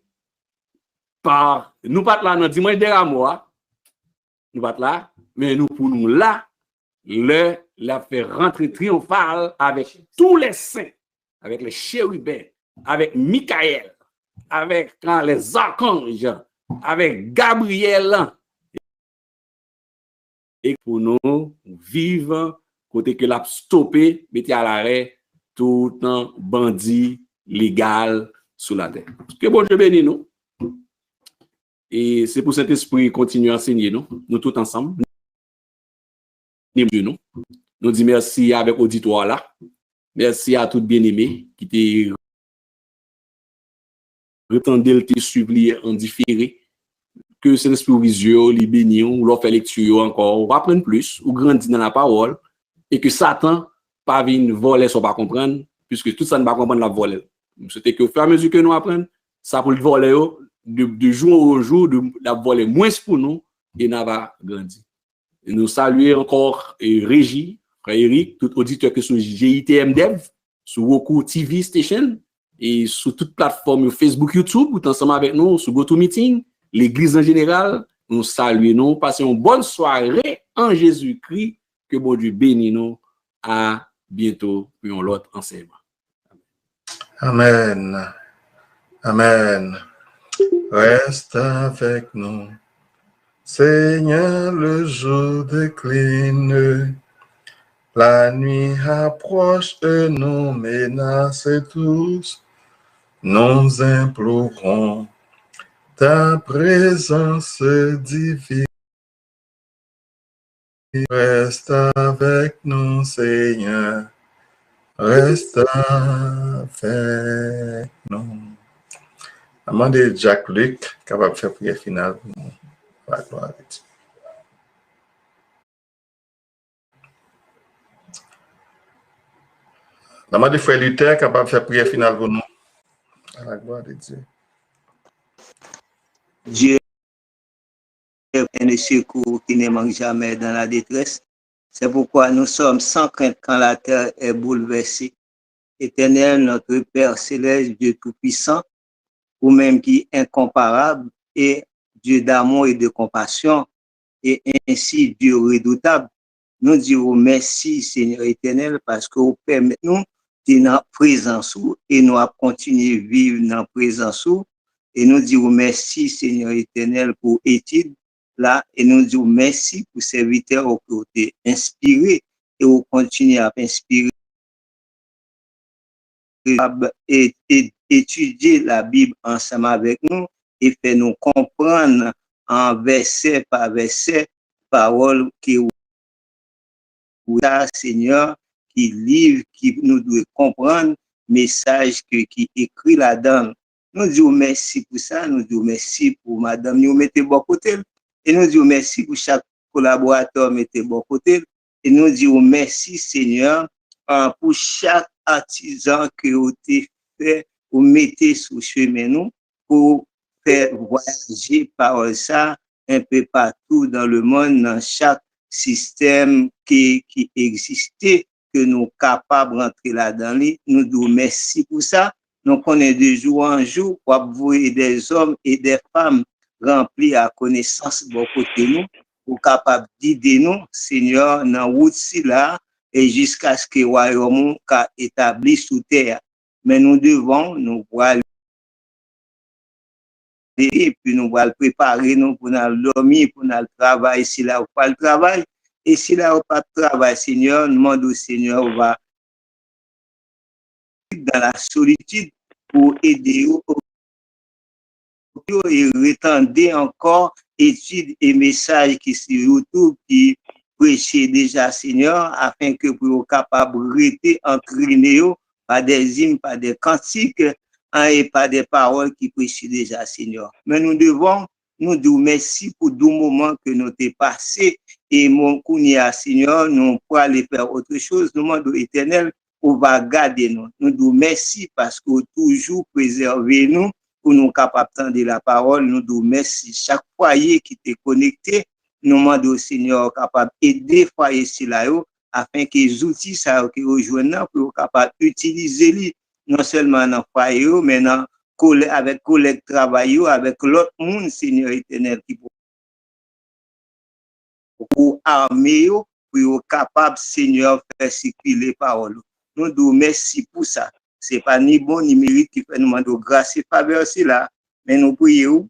par nous pas là dans dimanche dernier mois, nous pas là, mais nous pour nous là, la faire rentrer triomphale avec tous les saints, avec les chérubins, avec Michael, avec les archanges, avec Gabriel, et pour nous vivre côté que l'a stoppé, mettez à l'arrêt tout un bandit légal sous la terre. Que bon Dieu bénisse nous. Et c'est pour cet esprit continuer à enseigner nous tous ensemble. Nous disons merci avec l'auditoire là. Merci à tout bien-aimé qui t'est retendé te suivre en différé. Que c'est l'esprit visuel, les bénis, ou leur fait lecture encore, ou apprendre plus, ou grandir dans la parole, et que Satan pas venir voler sans pas comprendre, puisque tout ça ne va pas comprendre la voler. C'était qu'au fur et à mesure que nous apprenons, ça pour le voler de jour au jour, de la voler moins pour nous, et n'a va grandir. Et nous saluons encore Régie, frère Eric, tout auditeur que sur GITM Dev, sur Roku TV Station, et sur toute plateforme Facebook, YouTube, ou ensemble avec nous, sur GoToMeeting, l'Église en général, nous saluons, nous passons une bonne soirée en Jésus-Christ, que bon Dieu bénisse nous, à bientôt pour l'autre enseignement. Amen. Amen. Reste avec nous. Seigneur, le jour décline, la nuit approche et nous menace tous. Nous implorons ta présence divine. Reste avec nous, Seigneur. Reste avec nous. Amande Jack Luc, capable de faire prière finale pour nous. La gloire à Dieu. Amande Frère Luther, capable de faire prière finale pour nous. À la gloire de Dieu. Dieu est un secours qui ne manque jamais dans la détresse. C'est pourquoi nous sommes sans crainte quand la terre est bouleversée. Éternel, notre Père céleste, Dieu tout-puissant, ou même qui est incomparable, et Dieu d'amour et de compassion, et ainsi Dieu redoutable, nous disons merci, Seigneur éternel, parce que vous permettez nous de dans la présence et nous à continuer à vivre dans la présence. Et nous disons merci, Seigneur éternel, pour l'étude là, et nous disons merci pour serviteurs au côté inspiré et vous continuez à inspirer et étudier la Bible ensemble avec nous et faire nous comprendre en verset par verset parole qui ou là, Seigneur, qui livre, qui nous doit comprendre, message qui écrit là-dedans. Nous disons merci pour ça, nous disons merci pour madame, nous mettez bon côté, et nous disons merci pour chaque collaborateur, mettez bon côté, et nous disons merci, Seigneur, pour chaque artisan que vous avez fait, vous mettez sous chemin nous, pour faire voyager par ça un peu partout dans le monde, dans chaque système qui existait, que nous sommes capables de rentrer là-dedans. Nous disons merci pour ça. Nous connaissons de jour en jour pour voir des hommes et des femmes remplis à connaissance de côté nous, pour capables d'aider nous, Seigneur, dans la route là, et jusqu'à ce que le royaume soit établi sous terre. Mais nous devons nous voir et puis nous allons préparer nous pour nous dormir, pour nous travailler, si là ou pas le travail, et si là ou pas le travail, Seigneur, nous demandons au Seigneur, on va dans la solitude pour aider et retendre encore études et messages qui sur YouTube, qui prêchent déjà, Seigneur, afin que vous soyez capables de rester entraînés par des hymnes, par des cantiques, et pas des paroles qui prêchent déjà, Seigneur. Mais nous devons nous dire merci pour tous moments que nous avons passés et mon Kounia, Seigneur, nous pour aller faire autre chose. Nous demandons éternel, on va garder nous. Nous disons merci parce que toujours préserver nous pour nous capables d'entendre la parole. Nous disons merci. Chaque foyer qui est connecté, nous demandons au Seigneur capable d'aider foyer là afin que les outils ça qui rejoignent pour capable d'utiliser les non seulement dans le foyer, mais avec collègues travail, avec l'autre monde, Seigneur éternel, qui pour armer, pour être capable, Seigneur, faire circuler les paroles. Nous disons merci pour ça. Ce n'est pas ni bon ni mérite qui fait nous demander grâce et faveur, c'est là. Mais nous prions,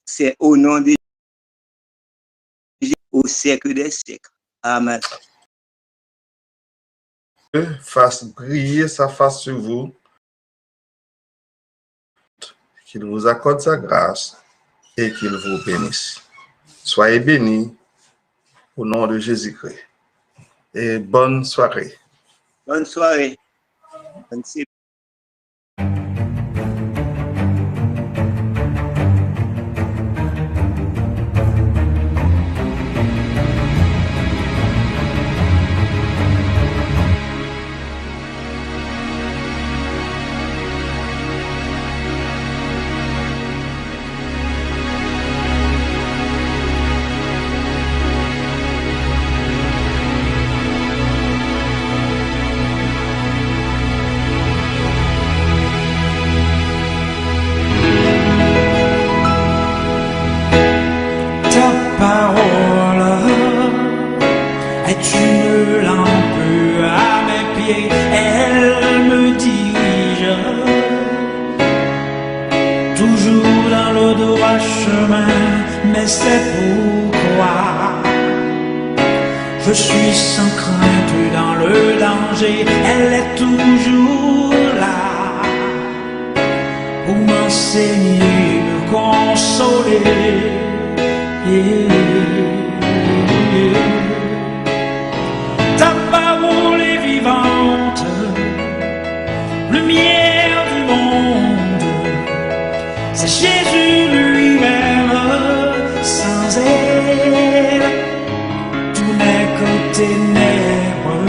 c'est au nom de Jésus, au siècle des siècles. Amen. Fasse briller sa face sur vous. Qu'il vous accorde sa grâce et qu'il vous bénisse. Soyez bénis au nom de Jésus-Christ. Et bonne soirée. Bonne soirée. Bonne soirée. Je suis sans crainte dans le danger, elle est toujours là pour m'enseigner, me consoler. Ta parole est vivante, ténèbres.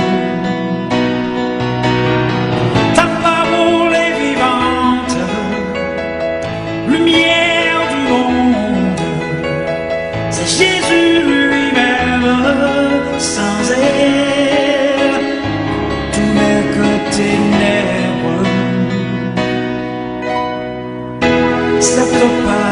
Ta parole est vivante, lumière du monde. C'est Jésus lui-même, sans elle, tout n'est que ténèbres. Cette parole